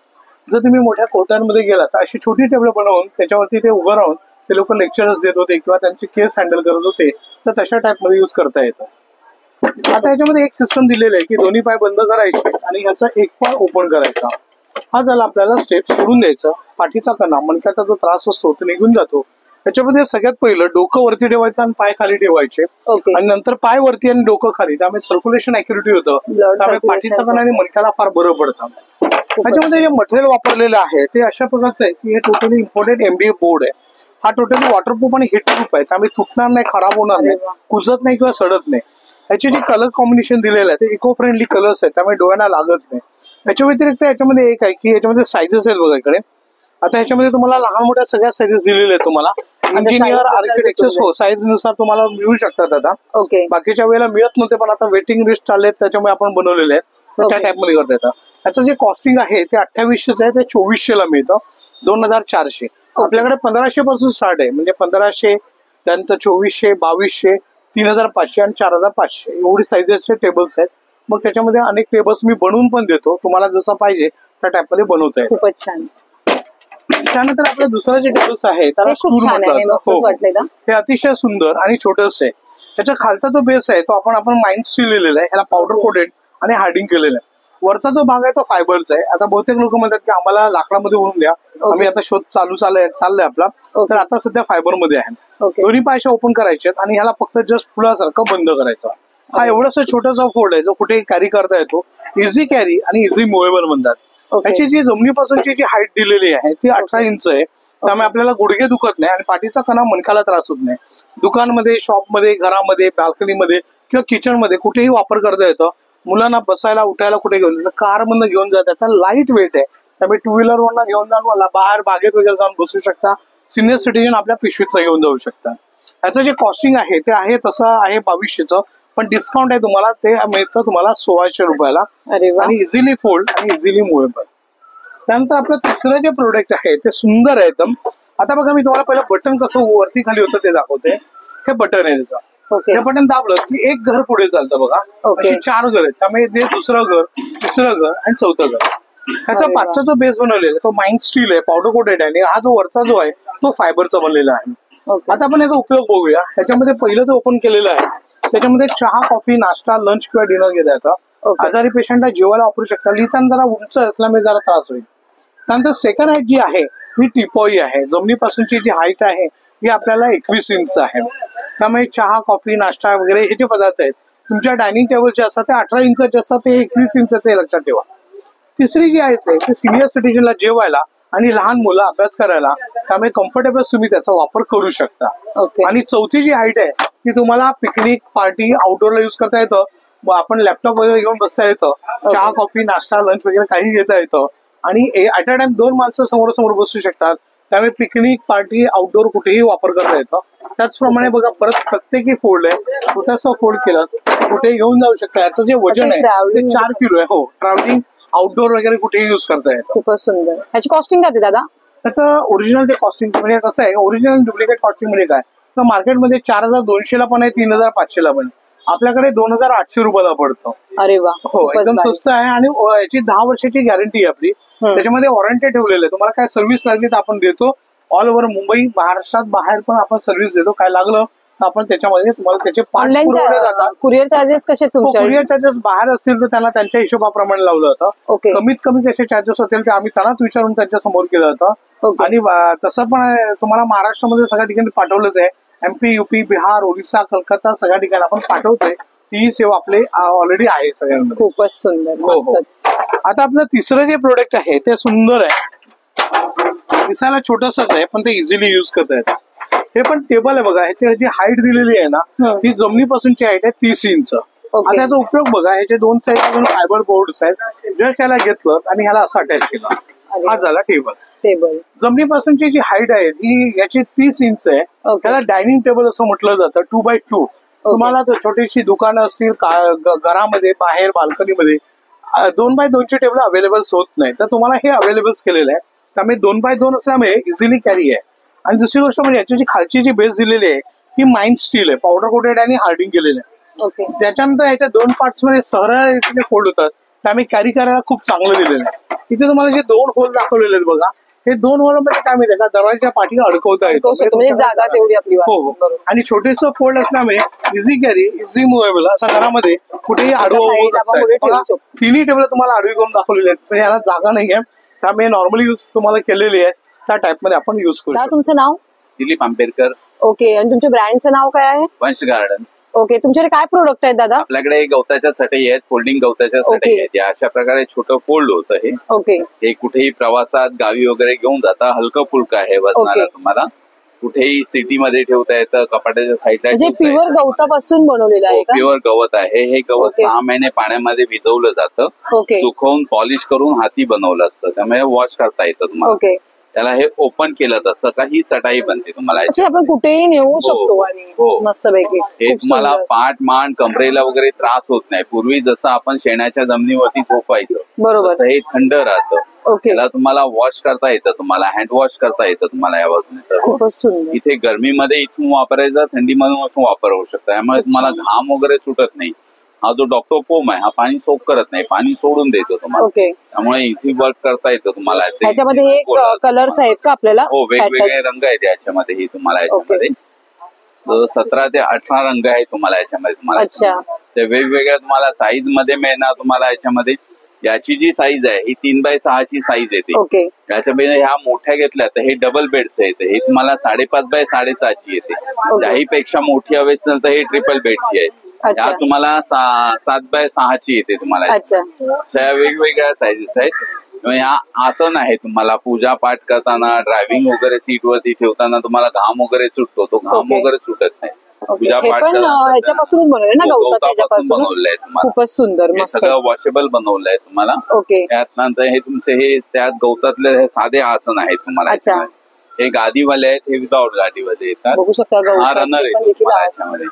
जर तुम्ही मोठ्या कोर्टांमध्ये गेला तर अशी छोटी टेबल बनवून त्याच्यावरती ते उभं राहून ते लोक लेक्चरच देत होते किंवा त्यांचे केस हँडल करत होते. तर तशा टाईप मध्ये युज करता येतं. आता याच्यामध्ये एक सिस्टम दिलेलं आहे की दोन्ही पाय बंद करायचे आणि ह्याचा एक पाय ओपन करायचा. हा झाला आपल्याला स्टेप सोडून द्यायचं. पाठीचा कणा मणक्याचा जो त्रास असतो तो निघून जातो. त्याच्यामध्ये सगळ्यात पहिलं डोकं वरती ठेवायचं आणि पाय खाली ठेवायचे आणि नंतर पाय वरती आणि डोकं खाली, त्यामुळे सर्क्युलेशन ऍक्युरेटी होतं, त्यामुळे पाठीचा कणा आणि मणक्याला फार बरं पडतं. त्याच्यामध्ये जे मटेरियल वापरलेलं आहे ते अशा प्रकारचं आहे की हे टोटली इम्पोर्टेड MDF बोर्ड आहे. हा टोटली वॉटरप्रूफ आणि हिटप्रूफ आहे, त्यामुळे तुटणार नाही, खराब होणार नाही, कुजत नाही किंवा सडत नाही. याचे जे कलर कॉम्बिनेशन दिलेलं आहे ते इको फ्रेंडली कलर्स आहेत, त्यामुळे डोळ्यांना लागत नाही. याच्या व्यतिरिक्त याच्यामध्ये एक आहे की याच्यामध्ये सायझेस आहेत बघा इकडे. आता ह्याच्यामध्ये तुम्हाला लहान मोठ्या सगळ्या साईजेस दिलेल्या आहेत. तुम्हाला इंजिनियर आर्किटेक्चर हो साईज नुसार तुम्हाला मिळू शकतात आता. बाकीच्या वेळेला मिळत नव्हते पण आता वेटिंग लिस्ट चालले त्याच्यामुळे आपण बनवलेले आहेत, त्या टाइप मध्ये करता येतं. याचं जे कॉस्टिंग आहे ते 2800 आहे, ते 2400 मिळतं, 2400. आपल्याकडे 1500 पासून स्टार्ट आहे, म्हणजे 1500 त्यानंतर 2400, 2200, 3500 आणि 4500 एवढी साईजेसचे टेबल्स आहेत. मग त्याच्यामध्ये अनेक टेबल्स मी बनवून पण देतो, तुम्हाला जसं पाहिजे त्या टाइप मध्ये बनवता येईल. खूपच छान. त्यानंतर आपलं दुसरं जे टेबल्स आहे त्याला स्टूल म्हणतात. हे अतिशय सुंदर आणि छोटस आहे. त्याच्या खालचा जो बेस आहे तो आपण माइंड स्टील लिहिलेला आहे, ह्याला पावडर कोटेड आणि हार्डिंग केलेलं आहे. वरचा जो भाग आहे तो फायबरचा आहे. आता बहुतेक लोक म्हणतात की आम्हाला लाकडामध्ये बनवून द्या, आम्ही आता शोध चाललाय आपला, तर आता सध्या फायबर मध्ये आहे. दोन्ही पाय ओपन करायचे आणि ह्याला फक्त जस्ट फुलासारखं बंद करायचं. हा एवढासा छोटासा फोल्ड आहे जो कुठेही कॅरी करता येतो, इझी कॅरी आणि इझी मुव्हेबल म्हणतात. त्याची जी जमिनीपासूनची जी हाईट दिलेली आहे ती 18 इंच आहे, त्यामुळे आपल्याला गुडघे दुखत नाही आणि पाठीचा कणा मणक्याला त्रास होत नाही. दुकानमध्ये, शॉपमध्ये, घरामध्ये, बाल्कनीमध्ये किंवा किचनमध्ये कुठेही वापर करता येतं. मुलांना बसायला उठायला कुठे घेऊन जातं, कार मधनं घेऊन जातात, लाईट वेट आहे, त्यामुळे टू व्हीलर वरनं घेऊन जाऊन बाहेर बागेत वगैरे जाऊन बसू शकता. सिनियर सिटीजन आपल्या पिशवीतनं घेऊन जाऊ शकता. याचं जे कॉस्टिंग आहे ते आहे तसं आहे 2200चं, पण डिस्काउंट आहे तुम्हाला, ते मिळतं तुम्हाला 1600 रुपयाला आणि इझिली फोल्ड आणि इझिली मुव्हेबल. त्यानंतर आपलं तिसरं जे प्रोडक्ट आहे ते सुंदर आहे एकदम. आता बघा मी तुम्हाला पहिलं बटन कसं वरती खाली होतं ते दाखवते. हे बटन आहे त्याचं, हे बटन दाबलं की एक घर पुढे चालतं बघा. अशी 4 घर आहेत, त्यामुळे ते दुसरं घर, तिसरं घर आणि चौथं घर. ह्याचा पाचचा जो बेस बनवलेला आहे तो माइंड स्टील आहे, पावडर कोटेड आहे, आणि हा जो वरचा जो आहे तो फायबरचा बनलेला आहे. आता आपण याचा उपयोग बघूया. ह्याच्यामध्ये पहिलं जो ओपन केलेलं आहे त्याच्यामध्ये चहा, कॉफी, नाश्ता, लंच किंवा डिनर घेता येतं. आजारी पेशंटला जेवायला वापरू शकता. लिहिताना जरा उंच असल्यामुळे जरा त्रास होईल. त्यानंतर सेकंड हाईट जी आहे ही टिपॉई आहे. जमिनीपासूनची जी हाईट आहे ही आपल्याला 21 इंच आहे. त्यामुळे चहा, कॉफी, नाश्ता वगैरे हे जे पदार्थ आहेत तुमच्या डायनिंग टेबलचे असतात ते 18 इंचाचे असतात, ते 21 इंचाचे लक्षात ठेवा. तिसरी जी आहे ते सिनियर सिटीजनला जेवायला आणि लहान मुलं अभ्यास करायला, त्यामुळे कम्फर्टेबल तुम्ही त्याचा वापर करू शकता. आणि चौथी जी हाईट आहे ती तुम्हाला पिकनिक, पार्टी, आउटडोअरला युज करता येतं. आपण लॅपटॉप वगैरे घेऊन बसता येतं, चहा, कॉफी, नाश्ता, लंच वगैरे काही घेता येतं आणि ऍट अ टाइम 2 माणसं समोरासमोर बसू शकतात. त्यामुळे पिकनिक, पार्टी, आउटडोअर कुठेही वापर करता येतं. त्याचप्रमाणे बघा परत प्रत्येकी फोल्ड आहे, छोटासा फोल्ड केला कुठेही घेऊन जाऊ शकता. याचं जे वजन आहे ते 4 किलो आहे. हो, ट्रॅव्हलिंग, आउटडोअर वगैरे कुठेही युज करता येतं. खूपच सुंदर. ह्याची कॉस्टिंग काय दादा? त्याचं ओरिजिनल ते कॉस्टिंग म्हणजे कसं आहे, ओरिजिनल डुप्लिकेट कॉस्टिंग म्हणजे काय, तर मार्केटमध्ये 4500ला पण आहे, 3500ला पण, आपल्याकडे 2800 रुपयाला पडतं. अरे वा, हो एकदम स्वस्त आहे. आणि याची 10 वर्षाची गॅरंटी आहे आपली. त्याच्यामध्ये वॉरंटी ठेवलेलं आहे. तुम्हाला काय सर्व्हिस लागली तर आपण देतो. ऑल ओव्हर मुंबई, महाराष्ट्रात बाहेर पण आपण सर्व्हिस देतो. काय लागलं तर आपण त्याच्यामध्ये तुम्हाला त्याचे पार्ट्स पुरवले जातात. कुरिअर चार्जेस कसे तुमच्या? कुरिअर चार्जेस बाहेर असतील तर त्यांना त्यांच्या हिशोबाप्रमाणे लावलं जातं. कमीत कमी कसे चार्जेस होतील ते आम्ही त्यांनाच विचारून त्यांच्या समोर केलं जातं. आणि तसं पण तुम्हाला महाराष्ट्रामध्ये सगळ्या ठिकाणी पाठवलंच आहे. MP, UP, बिहार, ओरिसा, कलकत्ता सगळ्या ठिकाणी आपण पाठवतोय. ती सेवा आपली ऑलरेडी आहे सगळ्यांमध्ये. खूपच सुंदर. आता आपलं तिसरं जे प्रोडक्ट आहे ते सुंदर आहे, दिसायला छोटसच आहे पण ते इझिली युज करता येतं. हे पण टेबल आहे बघा. ह्याची जी हाईट दिलेली आहे ना ती जमिनीपासूनची हाईट आहे 30 इंच. आता याचा उपयोग बघा, ह्याचे 2 साईड फायबर बोर्ड्स आहेत. जर त्याला घेतलं आणि ह्याला असं अटॅच केलं, हा झाला टेबल. जमिनीपासूनची जी हाईट आहे ती याची 30 इंच आहे. त्याला डायनिंग टेबल असं म्हटलं जातं. 2x2. तुम्हाला छोटीशी दुकानं असतील घरामध्ये, बाहेर बाल्कनीमध्ये 2x2चे टेबल अवेलेबल होत नाही, तर तुम्हाला हे अवेलेबल केलेलं आहे. त्यामुळे 2x2 असल्यामुळे इझिली कॅरी आहे. आणि दुसरी गोष्ट म्हणजे याची जी खालची जी बेस दिलेली आहे ही माइंड स्टील आहे, पावडर कोटेड आणि हार्डिंग केलेलं आहे. त्याच्यानंतर याच्या 2 पार्ट्स मध्ये सरळ फोल्ड होतात, त्यामुळे कॅरी करायला खूप चांगलं दिलेलं आहे. इथे तुम्हाला जे 2 होल दाखवलेले आहेत बघा, हे 2 होल मध्ये काय माहिती का, दरवाजाच्या पाठी अडकवता येतो. जागा तेवढी आपली. हो, आणि छोटेस फोल्ड असल्यामुळे इझी कॅरी, इझी मुव्हेबल, असं घरामध्ये कुठेही आडवं. तिन्ही टेबल तुम्हाला आडवी करून दाखवलेले आहेत, पण याला जागा नाही आहे, त्यामुळे नॉर्मली यूज तुम्हाला केलेली आहे. त्या टाइप मध्ये आपण युज करू दादा शकतो. तुमचं नाव? दिलीप आंबेडकर, ओके. आणि तुमच्या ब्रँडचं नाव काय आहे? वंश गार्डन. ओके. तुमच्याकडे काय प्रोडक्ट आहेत दादा? आपल्याकडे गवताच्या चटई आहेत, फोल्डिंग गवताच्या चटई आहेत. या अशा प्रकारे छोटं फोल्ड होतं हे. ओके. हे कुठेही प्रवासात गावी वगैरे घेऊन जाता हलकं फुलकं आहे वजनाला. तुम्हाला कुठेही सिटी मध्ये ठेवता येतं, कपाटाच्या साईडला. म्हणजे प्युअर गवतापासून बनवलेलं आहे का? प्युअर गवत आहे हे. गवत 6 महिने पाण्यामध्ये भिजवलं जातं, ओके. सुकवून पॉलिश करून हाती बनवलं असतं, त्यामुळे वॉश करता येतं तुम्हाला. ओके. त्याला हे ओपन केलं तसं का ही चटाई बनते तुम्हाला. अच्छा, आपण कुठेही नेऊ शकतो आणि मस्तपैकी. हे तुम्हाला पाठ मान कमरेला वगैरे त्रास होत नाही. पूर्वी जसं आपण शेणाच्या जमिनीवरती झोपायचं, बरोबर, तसं हे थंड राहतं. ओके. त्याला तुम्हाला वॉश करता येतं, तुम्हाला हँड वॉश करता येतं तुम्हाला या बाजूने. खूपच सुंदर. इथे गरमीमध्ये इथून वापरायचा, थंडीमधून इथून वापर होऊ शकतो. त्यामुळे तुम्हाला घाम वगैरे सुटत नाही. हा जो डॉक्टर फोम आहे हा पाणी सोक करत नाही, पाणी सोडून देतो तुम्हाला. ओके. त्यामुळे इथे वर्क करता येतं तुम्हाला. याच्यामध्ये हे कलर्स आहेत का आपल्याला? हो, वेगवेगळे रंग आहेत याच्यामध्ये. ही तुम्हाला याच्यामध्ये 17 ते 18 रंग आहेत तुम्हाला याच्यामध्ये. तुम्हाला अच्छा, ते वेगवेगळ्या तुम्हाला साईज मध्ये मिळणार तुम्हाला याच्यामध्ये. याची जी साईज आहे ही 3x6 ची साईज येते. ओके. याच्यामध्ये ह्या मोठ्या घेतल्या तर हे डबल बेडचे येते. हे तुम्हाला 5.5x6.6 ची येते. त्याहीपेक्षा मोठी हवी असेल तर हे ट्रिपल बेडची आहे. या तुम्हाला 7x6 ची येते तुम्हाला. अशा वेगवेगळ्या साईजेस आहेत. या आसन आहे तुम्हाला पूजा पाठ करताना, ड्रायव्हिंग वगैरे सीट वरती ठेवताना तुम्हाला घाम वगैरे सुटतो, तो घाम वगैरे सुटत नाही. पूजा पाठ ह्याच्यापासूनच बनवलंय ना, गवताच्यापासून बनवलंय तुम्हाला. खूपच सुंदर, हे सगळं वॉशेबल बनवलंय तुम्हाला. ओके. त्यात नंतर हे तुमचे हे त्यात गवतातले हे साधे आसन आहेत तुम्हाला. हे गादीवाले आहेत, हे विदाउट गादीवाले येतात. बघू शकता हा रनर आहे तुम्हाला याच्यामध्ये.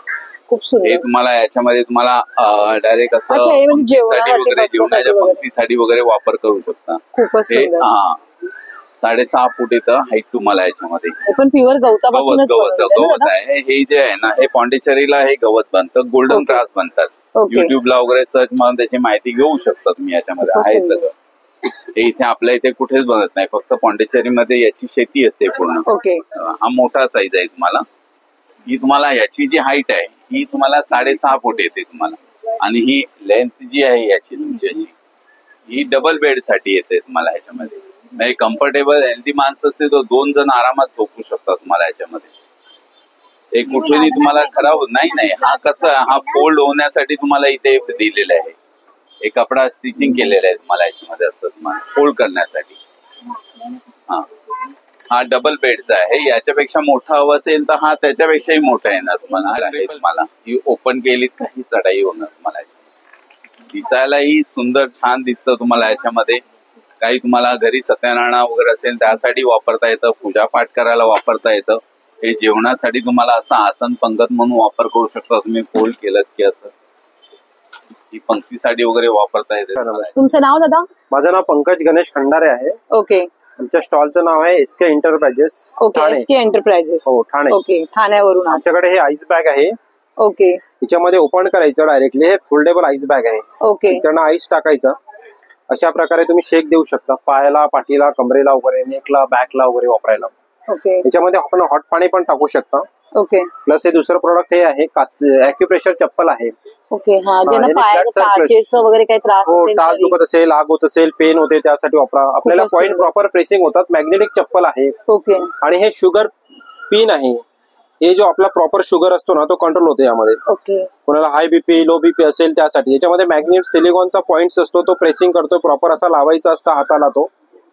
खूप सुंदर. हे तुम्हाला याच्यामध्ये तुम्हाला डायरेक्ट असं वगैरे जेवणाच्या पंक्तीसाठी वगैरे वापर करू शकता. खूपच सुंदर. 6.5 फूट येतं हाईट तुम्हाला याच्यामध्ये. पण प्युअर गवतापासून गवत आहे. हे जे आहे ना, हे पॉंडिचेरीला हे गवत बनतं, गोल्डन क्रास बनतात. युट्यूबला वगैरे सर्च मारून त्याची माहिती घेऊ शकता तुम्ही. याच्यामध्ये आहे सगळं. हे इथे आपल्या इथे कुठेच बनत नाही, फक्त पॉंडिचेरीमध्ये याची शेती असते पूर्ण. ओके. हा मोठा साईज आहे तुम्हाला. ही तुम्हाला याची जी हाईट आहे ही तुम्हाला 6.5 फूट येते तुम्हाला. आणि ही लेंथ जी आहे याची तुमची अशी, ही डबल बेड साठी येते तुम्हाला ह्याच्यामध्ये. म्हणजे कम्फर्टेबल हेल्दी माणसं असते तो 2 जण आरामात झोपू शकतात तुम्हाला याच्यामध्ये. हे कुठेही तुम्हाला खराब नाही. हा कसं, हा फोल्ड होण्यासाठी तुम्हाला इथे दिलेलं आहे. हे कपडा स्टिचिंग केलेला आहे तुम्हाला याच्यामध्ये असं तुम्हाला फोल्ड करण्यासाठी. हा डबल बेडचा आहे. याच्यापेक्षा मोठा हवं असेल तर हा त्याच्यापेक्षाही मोठा येणार तुम्हाला. ही ओपन केली काही चढाई होणार तुम्हाला. दिसायलाही सुंदर छान दिसतं तुम्हाला याच्यामध्ये. काही तुम्हाला घरी सत्यनारायण वगैरे असेल त्यासाठी वापरता येतं, पूजा पाठ करायला वापरता येतं. हे जेवणासाठी तुम्हाला असं आसन पंगत म्हणून वापर करू शकता तुम्ही. फोल्ड केलं की असं ही पंक्तीसाठी वगैरे वापरता येते. तुमचं नाव दादा? माझं नाव पंकज गणेश खंडारे आहे. ओके. आमच्या स्टॉलचं नाव आहे SK enterprises. Okay. SK enterprises. हो, ठाणे. ओके. ठाण्यावरून आमच्याकडे हे आईस बॅग आहे. ओके. याच्यामध्ये ओपन करायचं डायरेक्टली. हे फोल्डेबल आईस बॅग आहे. ओके. त्यांना आईस टाकायचं. अशा प्रकारे तुम्ही शेक देऊ शकता पायाला, पाठीला, कमरेला वगैरे, नेकला, बॅकला वगैरे वापरायला. ओके. याच्यामध्ये आपण हॉट पाणी पण टाकू शकता. ओके. प्लस हे दुसरं प्रोडक्ट हे आहे ॲक्युप्रेशर चप्पल आहे. ओके. हा, ज्यांना पायाचा टाचेचा वगैरे काही त्रास असेल, टाच दुखत असेल, आग होत असेल, पेन होते, त्यासाठी वापरा. आपल्याला पॉइंट प्रॉपर प्रेसिंग होतात. मॅग्नेटिक चप्पल आहे. ओके. आणि हे शुगर पिन आहे. हे जो आपला प्रॉपर शुगर असतो ना तो कंट्रोल होतो यामध्ये. ओके. कोणाला हाय बीपी, लो बीपी असेल त्यासाठी. याच्यामध्ये मॅग्नेट सिलिकॉनचा पॉइंट असतो, तो प्रेसिंग करतो. प्रॉपर असा लावायचा असता हाताला तो.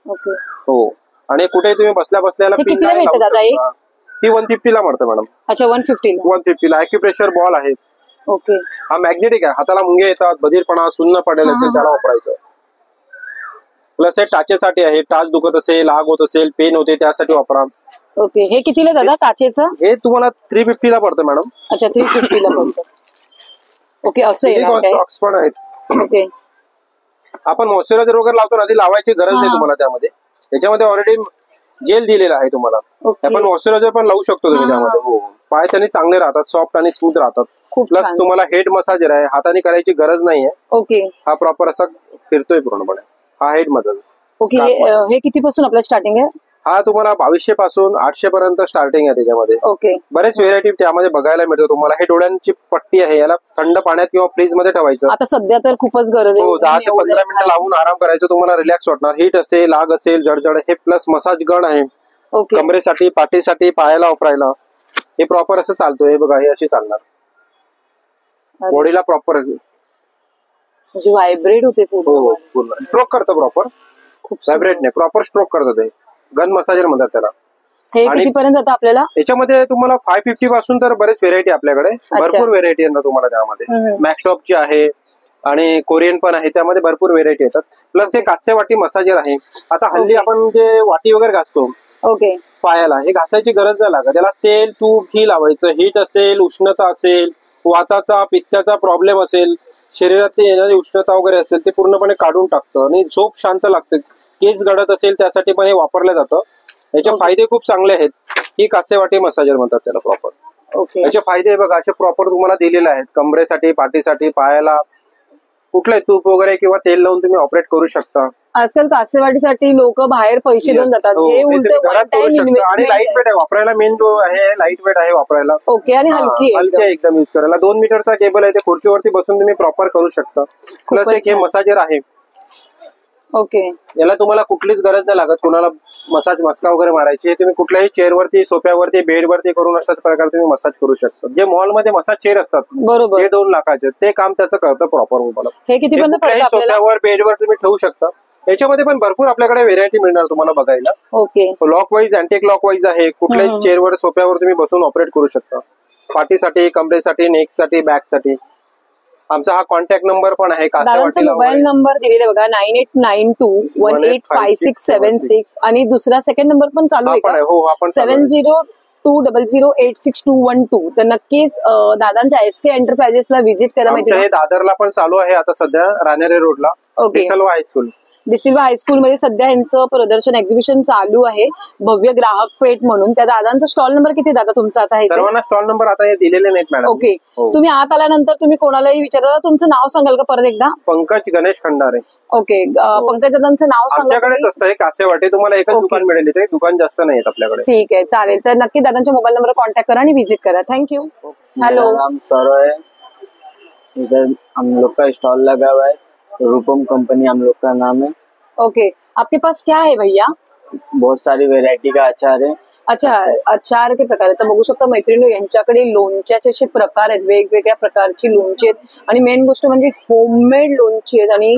ओके. हो. आणि कुठे तुम्ही बसल्या बसल्याला पिन ही 150 ला मिळतं मॅडम. अच्छा, 150 ला. ॲक्युप्रेशर बॉल आहे. ओके. हा मॅग्नेटिक आहे. हाताला मुंगे येतात, बधीरपणा, सुन्न पडेल असेल त्याला वापरायचं. प्लस हे टाचेसाठी आहे. टाच दुखत असेल, आग होत असेल, पेन होते त्यासाठी वापरा. ओके. हे कितीला दादा टाचेचं? हे तुम्हाला 350 ला पडतं मॅडम. अच्छा, 350 ला पडतं. ओके. असं सॉक्स पण आहेत. ओके. आपण मॉइश्चरायझर वगैरे लावतो ना, ती लावायची गरज नाही तुम्हाला त्यामध्ये. याच्यामध्ये ऑलरेडी जेल दिलेला आहे तुम्हाला. आपण मॉइश्चरायझर पण लावू शकतो तुम्ही त्यामध्ये. हो. पाय त्यांनी चांगले राहतात, सॉफ्ट आणि स्मूथ राहतात. प्लस तुम्हाला हेड मसाजर आहे, हाताने करायची गरज नाहीये. ओके. हा प्रॉपर असा फिरतोय पूर्णपणे. हा हेड मसाज. ओके. हे कितीपासून आपलं स्टार्टिंग आहे? हा तुम्हाला 2200 पासून 800 पर्यंत स्टार्टिंग आहे त्याच्यामध्ये. ओके. बरेच व्हेरायटी त्यामध्ये बघायला मिळतो तुम्हाला. हे डोळ्यांची पट्टी आहे. याला थंड पाण्यात किंवा फ्रीज मध्ये ठेवायचं. आता सध्या तर खूपच गरज आहे. 10 ते 15 मिनिटं लावून आराम करायचं. तुम्हाला रिलॅक्स वाटणार. हीट असेल, आग असेल, जडजड. हे प्लस मसाज गन आहे. ओके. कमरेसाठी, पाठीसाठी, पायाला वापरायला हे प्रॉपर असं चालतो. हे बघा, हे अशी चालणार बॉडीला प्रॉपर. म्हणजे व्हायब्रेट होते हो, पूर्ण स्ट्रोक करतं प्रॉपर. व्हायब्रेट नाही, प्रॉपर स्ट्रोक करतं ते. गन मसाजर म्हणतात त्याला. हे कितीपर्यंत जातं आपल्याला? याच्यामध्ये तुम्हाला 550 पासून तर बरेच व्हेरायटी आपल्याकडे, भरपूर व्हेरायटी येणार तुम्हाला त्यामध्ये. मॅक्सटॉपची आहे आणि कोरियन पण आहे, त्यामध्ये भरपूर व्हेरायटी येतात. प्लस हे कास्यवाटी मसाजर आहे. आता हल्ली आपण जे वाटी वगैरे घासतो ओके पायाला, हे घासायची गरज नाही लागत. त्याला तेल तूप ही लावायचं. हीट असेल, उष्णता असेल, वाताचा पित्ताचा प्रॉब्लेम असेल, शरीरात येणारी उष्णता वगैरे असेल, ते पूर्णपणे काढून टाकतं आणि झोप शांत लागते. केस गळत असेल त्यासाठी पण हे वापरलं जातं. याचे फायदे खूप चांगले आहेत. ही कासेवाटी मसाजर म्हणतात त्याला प्रॉपर. याचे फायदे बघा असे प्रॉपर तुम्हाला दिलेले आहेत. कमरेसाठी, पाठीसाठी, पायाला कुठलंही तूप वगैरे किंवा तेल लावून तुम्ही ऑपरेट करू शकता. आजकाल कासेवाटीसाठी लोक बाहेर पैसे देऊन जातात. हे उलट घरात करू शकता. आणि लाईट वेट आहे वापरायला. मेन जो आहे लाईट वेट आहे वापरायला. ओके. आणि हलकी आहे एकदम युज करायला. 2 मीटरचा केबल आहे. ते खुर्चीवरती बसून तुम्ही प्रॉपर करू शकता. प्लस एक हे मसाजर आहे. ओके. याला तुम्हाला कुठलीच गरज नाही लागत कुणाला मस्का वगैरे मारायची. तुम्ही कुठल्याही चेअरवरती, सोफ्यावरती, बेडवरती करून अशाच प्रकारे तुम्ही मसाज करू शकता. जे मॉलमध्ये मसाज चेअर असतात बरोबर, ते 2 लाखाचे, ते काम त्याचं करतं प्रॉपर. तुम्हाला हे किती पर्यंत पडतं आपल्याला? सोफ्यावर, बेडवर तुम्ही ठेवू शकता. याच्यामध्ये पण भरपूर आपल्याकडे व्हेरायटी मिळणार तुम्हाला बघायला. Okay. Lock wise, anti clock wise आहे. कुठल्याही चेअरवर, सोफ्यावर तुम्ही बसून ऑपरेट करू शकता. पाठीसाठी, कमरेसाठी, नेकसाठी, बॅकसाठी. आमचा हा कॉन्टॅक्ट नंबर पण आहे. मोबाईल नंबर दिलेला बघा 9892185676 आणि दुसरा सेकंड नंबर पण चालू आहे का? हो, आपण 7020086212. तर नक्कीच दादांच्या SK एंटरप्राइजेसला व्हिजिट करा. माहिती हे दादरला पण चालू आहे आता सध्या, रानेरे रोडला, डिसल्वा हायस्कूल. डिसिल्वा हायस्कूल मध्ये सध्या यांचं प्रदर्शन एक्झिबिशन चालू आहे, भव्य ग्राहक पेठ म्हणून. त्या दादांचा स्टॉल नंबर किती दादा तुमचा आता आहे? सर्वांना स्टॉल नंबर आता हे दिलेले नाहीत मॅडम. ओके. तुम्ही आत आल्यानंतर तुम्ही कोणालाही विचारता, तुमचं नाव सांगाल का परत एकदा? पंकज गणेश खंडारे. ओके. पंकज दादांचं नाव सांगा. आमच्याकडेच असतं हे कासेवाटी. तुम्हाला एकच दुकान मिळेल इथे, दुकान जास्त नाही आहेत आपल्याकडे. ठीक आहे, चालेल. तर नक्की दादांच्या मोबाईल नंबर कॉन्टॅक्ट करा आणि व्हिजिट करा. थँक्यू. हेलो, नाम सौरव है. इधर हम लोग का स्टॉल लगा हुआ है. रूपम कंपनी हम लोग का नाम है. ओके. आपके पास क्या है भैया? बहुत सारी व्हेरायटी का अचार है. अच्छा, अचार के प्रकार आहेत. तर बघू शकता मैत्रिणी, यांच्याकडे लोणच्याचे असे प्रकार आहेत, वेगवेगळ्या प्रकारची लोणची आहेत. आणि मेन गोष्ट म्हणजे होममेड लोणची आहेत आणि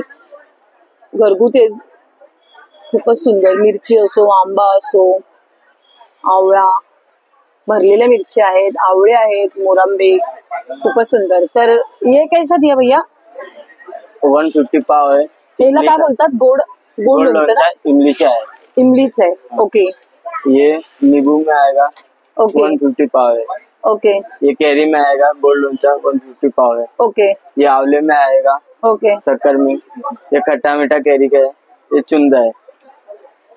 घरगुती आहेत. खूपच सुंदर. मिरची असो, आंबा असो, आवळा, भरलेल्या मिरची आहेत, आवळे आहेत, मोरांबे, खूपच सुंदर. तर ये कैसा दिया भैया? 150 पाव है. याला काय बोलतात? गोड गोड लोणचं ना? इमलीचा है. इमलीच आहे. ओके. ये नींबू में आएगा. ओके. 150 पाव है. ओके. ये कैरी में आएगा. गोल्ड लोणचा 150 पाव है. ओके. ये आंवले में आएगा. ओके. शक्कर में. ये खट्टा मीठा कैरी का है. ये चुंदा है.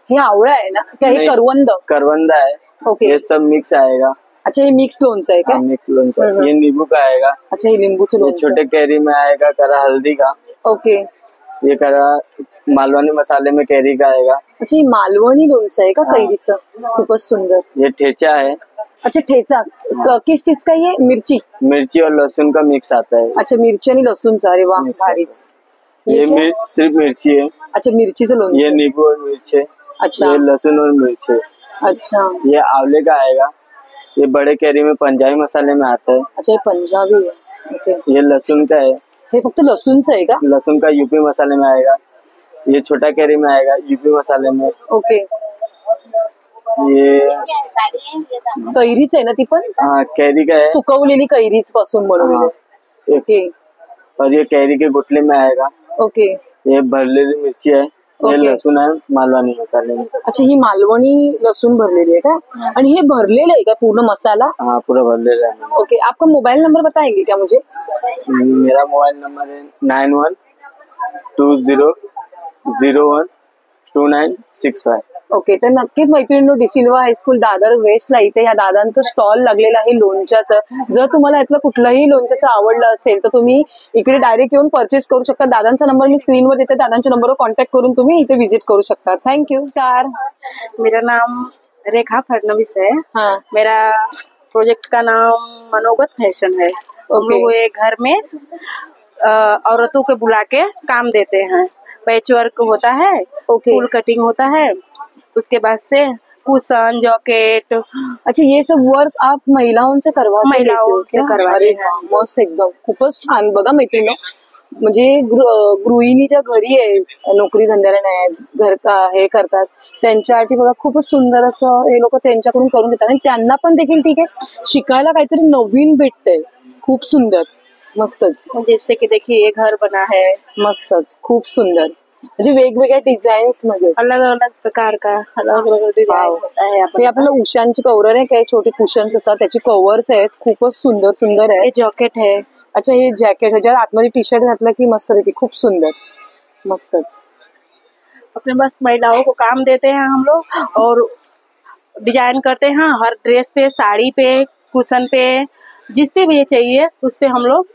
हे आवळा आहे ना? क्या हे करवंद? करवंदा है. ओके. ये सब मिक्स आएगा. अच्छा, ये मिक्स लोणचं आहे का? मिक्स लोणचा. ये नींबू का आएगा. अच्छा, हे लिंबूचं ये लोणचं. छोटे कैरी में आएगा करा हल्दी का. ओके. ये करा मालवनी मसाले में कैरी का आएगा. अच्छा, हे मालवणी लोणचं आहे का कैरीचं? खूपच सुंदर. ये ठेचा है. अच्छा, ठेचा किस चीज का? ये मिर्ची मिर्ची और लहसुन का मिक्स आता है. अच्छा, मिरची आणि लसूणचा. अरे वा, भारीच. ये सिर्फ मिर्ची है. अच्छा, मिरचीचं लोणचं. ये नींबू और मिर्च है. अच्छा. ये लहसुन और मिर्च है. अच्छा. ये आंवले का आएगा. ये बड़े कैरी में पंजाबी मसाले में आता है. अच्छा, ये पंजाबी है. ओके. ये लहसुन का है. हे फक्त लसूणचं आहे का? लहसुन का यूपी मसाले में आएगा. ये छोटा कैरी में आएगा यूपी मसाले में. ओके. ये कैरीच आहे ना ती पण? हाँ, कैरी का है. सुकवलेली कैरीच पासून बनवलेली. ओके. और ये कैरी के गुटले में आएगा. ओके. ये भरलेली मिर्ची है. ये लहसुन है मालवणी मसाले में. अच्छा, ही मालवणी लसूण भरलेली आहे का? आणि हे भरलेलं आहे का पूर्ण मसाला? हाँ, पूरा भरलेला है. ओके. आपका मोबाइल नंबर बताएंगे क्या मुझे? मेरा मोबाइल नंबर है 9120012965. ओके. तर नक्कीच मैत्रिणींनो, डिसिल्वा हायस्कूल दादर वेस्टला इथे या दादांचं स्टॉल लागलेलं आहे लोणच्याचं. जर तुम्हाला यातलं कुठलंही लोणच्याचं आवडलं असेल तर तुम्ही इकडे डायरेक्ट येऊन परचेस करू शकता. दादांचा नंबर मी स्क्रीनवर देते. दादांच्या नंबरवर कॉन्टॅक्ट करून तुम्ही इथे व्हिजिट करू शकता. थँक्यू. स्टार. मेरा नाम रेखा फडणवीस है. हाँ. मेरा प्रोजेक्ट का नाम मनोगत फैशन है. हम लोग ये घर में औरतों को बुला के काम देते हैं. पैच वर्क होता है. फूल कटिंग होता है. उसके बाद से कुशन जॉकेट। अच्छा, ये सब वर्क आप महिलाओं से करवा महिलाओं से करवाते हैं। मस्त एकदम, खूपच छान. बघा मैत्रिणी, म्हणजे गृहिणी ज्या घरी आहे, नोकरी धंद्याला नाही, घर हे करतात, त्यांच्यासाठी बघा खूपच सुंदर असं हे लोक त्यांच्याकडून करून देतात. आणि त्यांना पण देखील ठीक आहे, शिकायला काहीतरी नवीन भेटतंय. खूप सुंदर, मस्तच. जैसे की देखिए ये घर बना है, मस्तच, खूप सुंदर. म्हणजे वेगवेगळ्या डिझाईन्स मध्ये, अलग अलग प्रकार का अलग अलग डिजाइन होता है। हे आपल्याला उशांची कव्हर आहे, काही छोटे कुशन्स असतात, त्याची कव्हर्स आहेत, खूपच सुंदर सुंदर आहे. ये जॉकेट है। अच्छा, हे जॅकेट, ह्याच्यात आतमध्ये टी शर्ट घातलं की मस्त पैकी, खूप सुंदर, मस्तच. अपने बस महिलाओं को काम देते हैं हम लोग और डिजाइन करते हैं हर ड्रेस पे, साड़ी पे, कुशन पे, जिस पे भी ये चाहिए उस पे हम लोग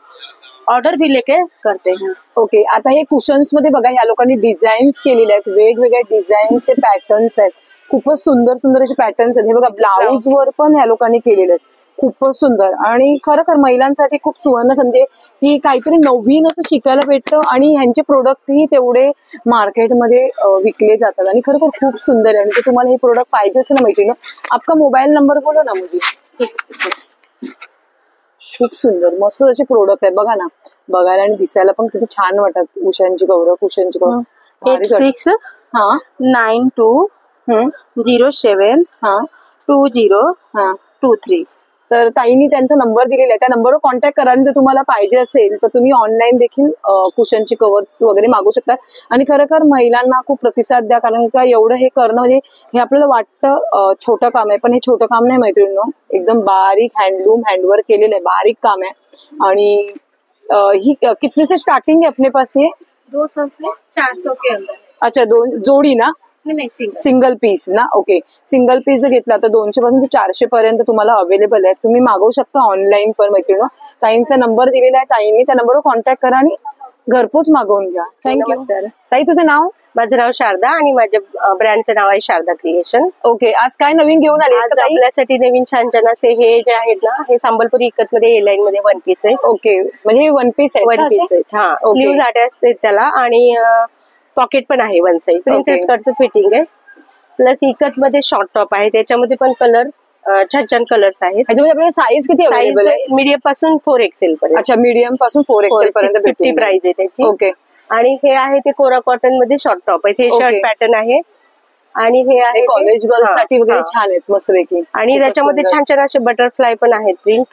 ऑर्डर भी लेके करते हैं। ओके, आता हे कुशन्स मध्ये बघा, या लोकांनी डिझाईन्स केलेले आहेत, वेगवेगळ्या डिझाईनचे पॅटर्न्स आहेत, खूपच सुंदर सुंदर असे पॅटर्न्स आहेत. हे बघा, ब्लाऊज वर पण या लोकांनी केलेले आहेत, खूपच सुंदर. आणि खरं महिलांसाठी खूप सुवर्ण संधी की काहीतरी नवीन असं शिकायला भेटतं आणि ह्यांचे प्रोडक्टही तेवढे मार्केटमध्ये विकले जातात. आणि खरोखर खूप सुंदर आहे. आणि जर तुम्हाला हे प्रोडक्ट पाहिजे असेल ना मैत्रिणी, आपका मोबाईल नंबर बोलो ना मुझे. खूप सुंदर, मस्त असे प्रोडक्ट आहेत. बघा ना, बघायला आणि दिसायला पण किती छान वाटतात. उशांची गौरव, कुशांची गौरव. 8692072023. तर ताईंनी त्यांचा नंबर दिलेला आहे, त्या नंबरवर कॉन्टॅक्ट करा. आणि जर तुम्हाला पाहिजे असेल तर तुम्ही ऑनलाईन देखील कुशनची कव्हर्स वगैरे मागू शकता. आणि खरोखर महिलांना खूप प्रतिसाद द्या, कारण का एवढं हे करणं म्हणजे हे आपल्याला वाटतं छोटं काम आहे, पण हे छोटं काम नाही मैत्रिणींनो. एकदम बारीक हँडवर्क केलेलं आहे, बारीक काम आहे. आणि ही कितने से स्टार्टिंग है अपने पास ये? 200 से 400 के अंदर। अच्छा, दोन जोडी ना? नहीं, सिंगल पीस ना. ओके, सिंगल पीस जर घेतला तर 200 पासून ते 400 पर्यंत तुम्हाला अवेलेबल आहे. तुम्ही मागवू शकता ऑनलाईन पण मैत्रिणी. ताईंचा नंबर दिलेला आहे, ताईंनी त्या नंबरवर कॉन्टॅक्ट करा आणि घरपोच मागवून घ्या. थँक्यू. ताई, तुझं नाव? माझं नाव शारदा आणि माझ्या ब्रँडचं नाव आहे शारदा क्रिएशन. ओके, आज काय नवीन घेऊन आले? आज आपल्यासाठी नवीन छान छान असे हे जे आहेत ना, हे संबलपुरी इकत मध्ये ए लाईन मध्ये वन पीस आहे. ओके, म्हणजे वन पीस आहे. वन पीस आहे, हा. स्लीव्ह आटे असते त्याला आणि पॉकेट पण आहे वन साइड. प्रिन्सेस कटचं फिटिंग आहे. प्लस इकत मध्ये शॉर्ट टॉप आहे, त्याच्यामध्ये पण कलर छान छान कलर्स आहेत. त्याच्यामध्ये आपल्याला साईज किती अवेलेबल आहे? मीडियम पासून 4XL पर्यंत. अच्छा, मीडियम पासून 4XL पर्यंत 50 प्राइस आहे त्याची. ओके. आणि हे आहे ते कोरा कॉटन मध्ये शॉर्ट टॉप आहे, हे शर्ट पॅटर्न आहे. आणि हे आहे कॉलेज गर्ल्स साठी वगैरे छान आहेत, मस्त पैकी. आणि त्याच्यामध्ये छान छान असे बटरफ्लाय पण आहेत प्रिंट.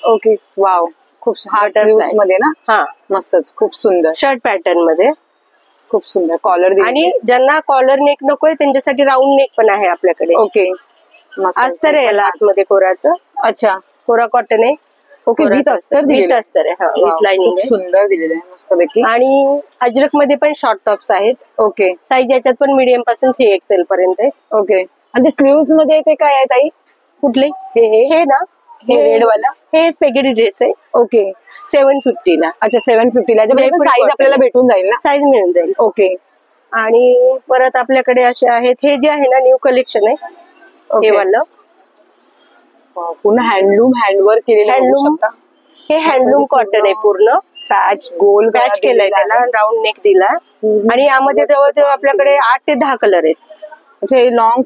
ओके, वाव, खूप हार्ट मध्ये ना. हा, मस्तच, खूप सुंदर शर्ट पॅटर्न मध्ये, खूप सुंदर कॉलर. आणि ज्यांना कॉलर नेक नकोय त्यांच्यासाठी राऊंड नेक पण आहे आपल्याकडे. ओके, अस्तर आहे याला आतमध्ये कोराचं. अच्छा, कोरा कॉटन आहे. ओके, विथ अस्तर दिलेलं आहे. अस्तर आहे, विथ लाइनिंग आहे. सुंदर दिलेलं आहे, मस्त पैकी. आणि अजरक मध्ये पण शॉर्ट टॉप्स आहेत. ओके, साईज याच्यात पण मीडियम पासून 3XL पर्यंत आहे. ओके. आणि ते स्लीव्स मध्ये ते काय आहे ताई? कुठले? हे ना, हे रेड वाला, हे स्पेगेटी ड्रेस आहे. ओके, 750 ला. अच्छा, 750 ला. साईज आपल्याला भेटून जाईल ना? साईज मिळून जाईल. ओके. आणि परत आपल्याकडे असे आहेत, हे जे आहे ना न्यू कलेक्शन आहे, हे वालं पूर्ण हँडवर्क केलेलं. हँडलूम, हे हँडलूम कॉटन आहे पूर्ण. पॅच गोल पॅच केलाय त्याला, राऊंड नेक दिला. आणि यामध्ये जवळजवळ आपल्याकडे 8 ते 10 कलर आहेत. लॉंग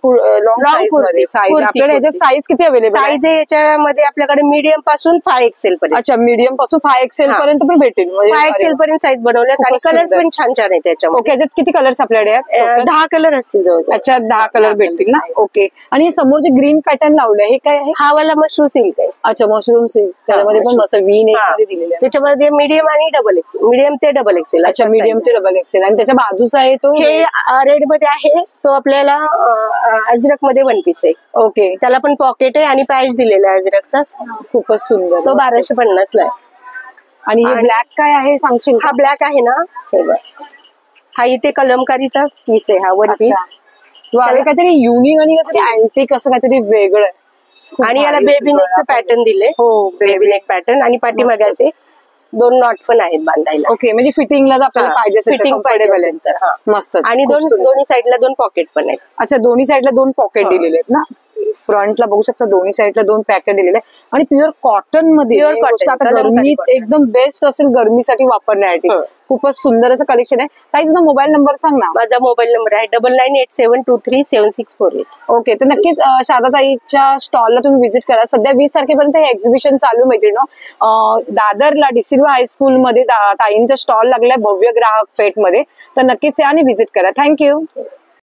साईज मध्ये. आपल्याकडे याच्यात साईज किती अवेलेबल? साईज याच्यामध्ये आपल्याकडे मीडियम पासून 5XL पर्यंत. अच्छा, मीडियम पासून 5XL पर्यंत पण भेटेल. 5XL पर्यंत साईज बनवल्यात आणि कलर्स पण छान छान आहेत त्याच्यामध्ये. ओके, याच्यात किती कलर्स आपल्याकडे आहेत? 10 कलर असतील जवळ. अच्छा, 10 कलर भेटतील ना. ओके. आणि समोर जे ग्रीन पॅटर्न लावलंय हे काय आहे? हा वाला मशरूम सिल्क आहे. अच्छा, मशरूम सिल्क. त्याच्यामध्ये पण मस्त वी नेक मध्ये दिलेलं आहे. त्याच्यामध्ये मीडियम आणि डबल एक्सेल, मीडियम ते डबल एक्सेल. अच्छा, मीडियम ते डबल एक्सेल. आणि त्याच्या बाजूचा आहे तो हे रेड मध्ये आहे, तो आपल्याला अजरक मध्ये वन पीस आहे. ओके, त्याला पण पॉकेट आहे आणि पॅच दिलेला आहे अजरकचा. खूपच सुंदर. तो 1250 ला आहे. आणि हे ब्लॅक काय आहे सांगशील? हा ब्लॅक आहे ना, हे बघ, हा इथे कलमकारीचा पीस आहे, हा वन पीस. काहीतरी युनिक आणि काहीतरी अँटिक असं काहीतरी वेगळं आहे. आणि याला बेबी नेकचं पॅटर्न दिले. हो, बेबी नेक पॅटर्न. आणि पाठीमागे असे 2 नॉट पण आहेत बांधायला. ओके, म्हणजे फिटिंगला आपल्याला पाहिजे फिटिंग पाहिजे. मस्त. आणि दोन्ही साईडला 2 पॉकेट पण आहेत. अच्छा, दोन्ही साईडला 2 पॉकेट दिलेले आहेत ना. फ्रंटला बघू शकता दोन्ही साईडला 2 पॅकेट दिलेले आहे आणि प्युअर कॉटन मध्ये Pure ही गोष्ट cotton, आता कलमकारी गरमीत cotton. एकदम बेस्ट असेल गरमीसाठी वापरण्यासाठी. खूपच सुंदर असं कलेक्शन आहे. ताई तुझा मोबाईल नंबर सांग ना. माझा मोबाईल नंबर आहे 9987237648. ओके, तर नक्कीच शारदाताईच्या स्टॉलला तुम्ही व्हिजिट करा. सध्या 20 तारखेपर्यंत हे एक्झिबिशन चालू मैत्रिणी. दादरला डिसिल्वा हायस्कूल मध्ये ताईंचा स्टॉल लागलाय भव्य ग्राहक पेठ मध्ये, तर नक्कीच या आणि व्हिजिट करा. थँक्यू.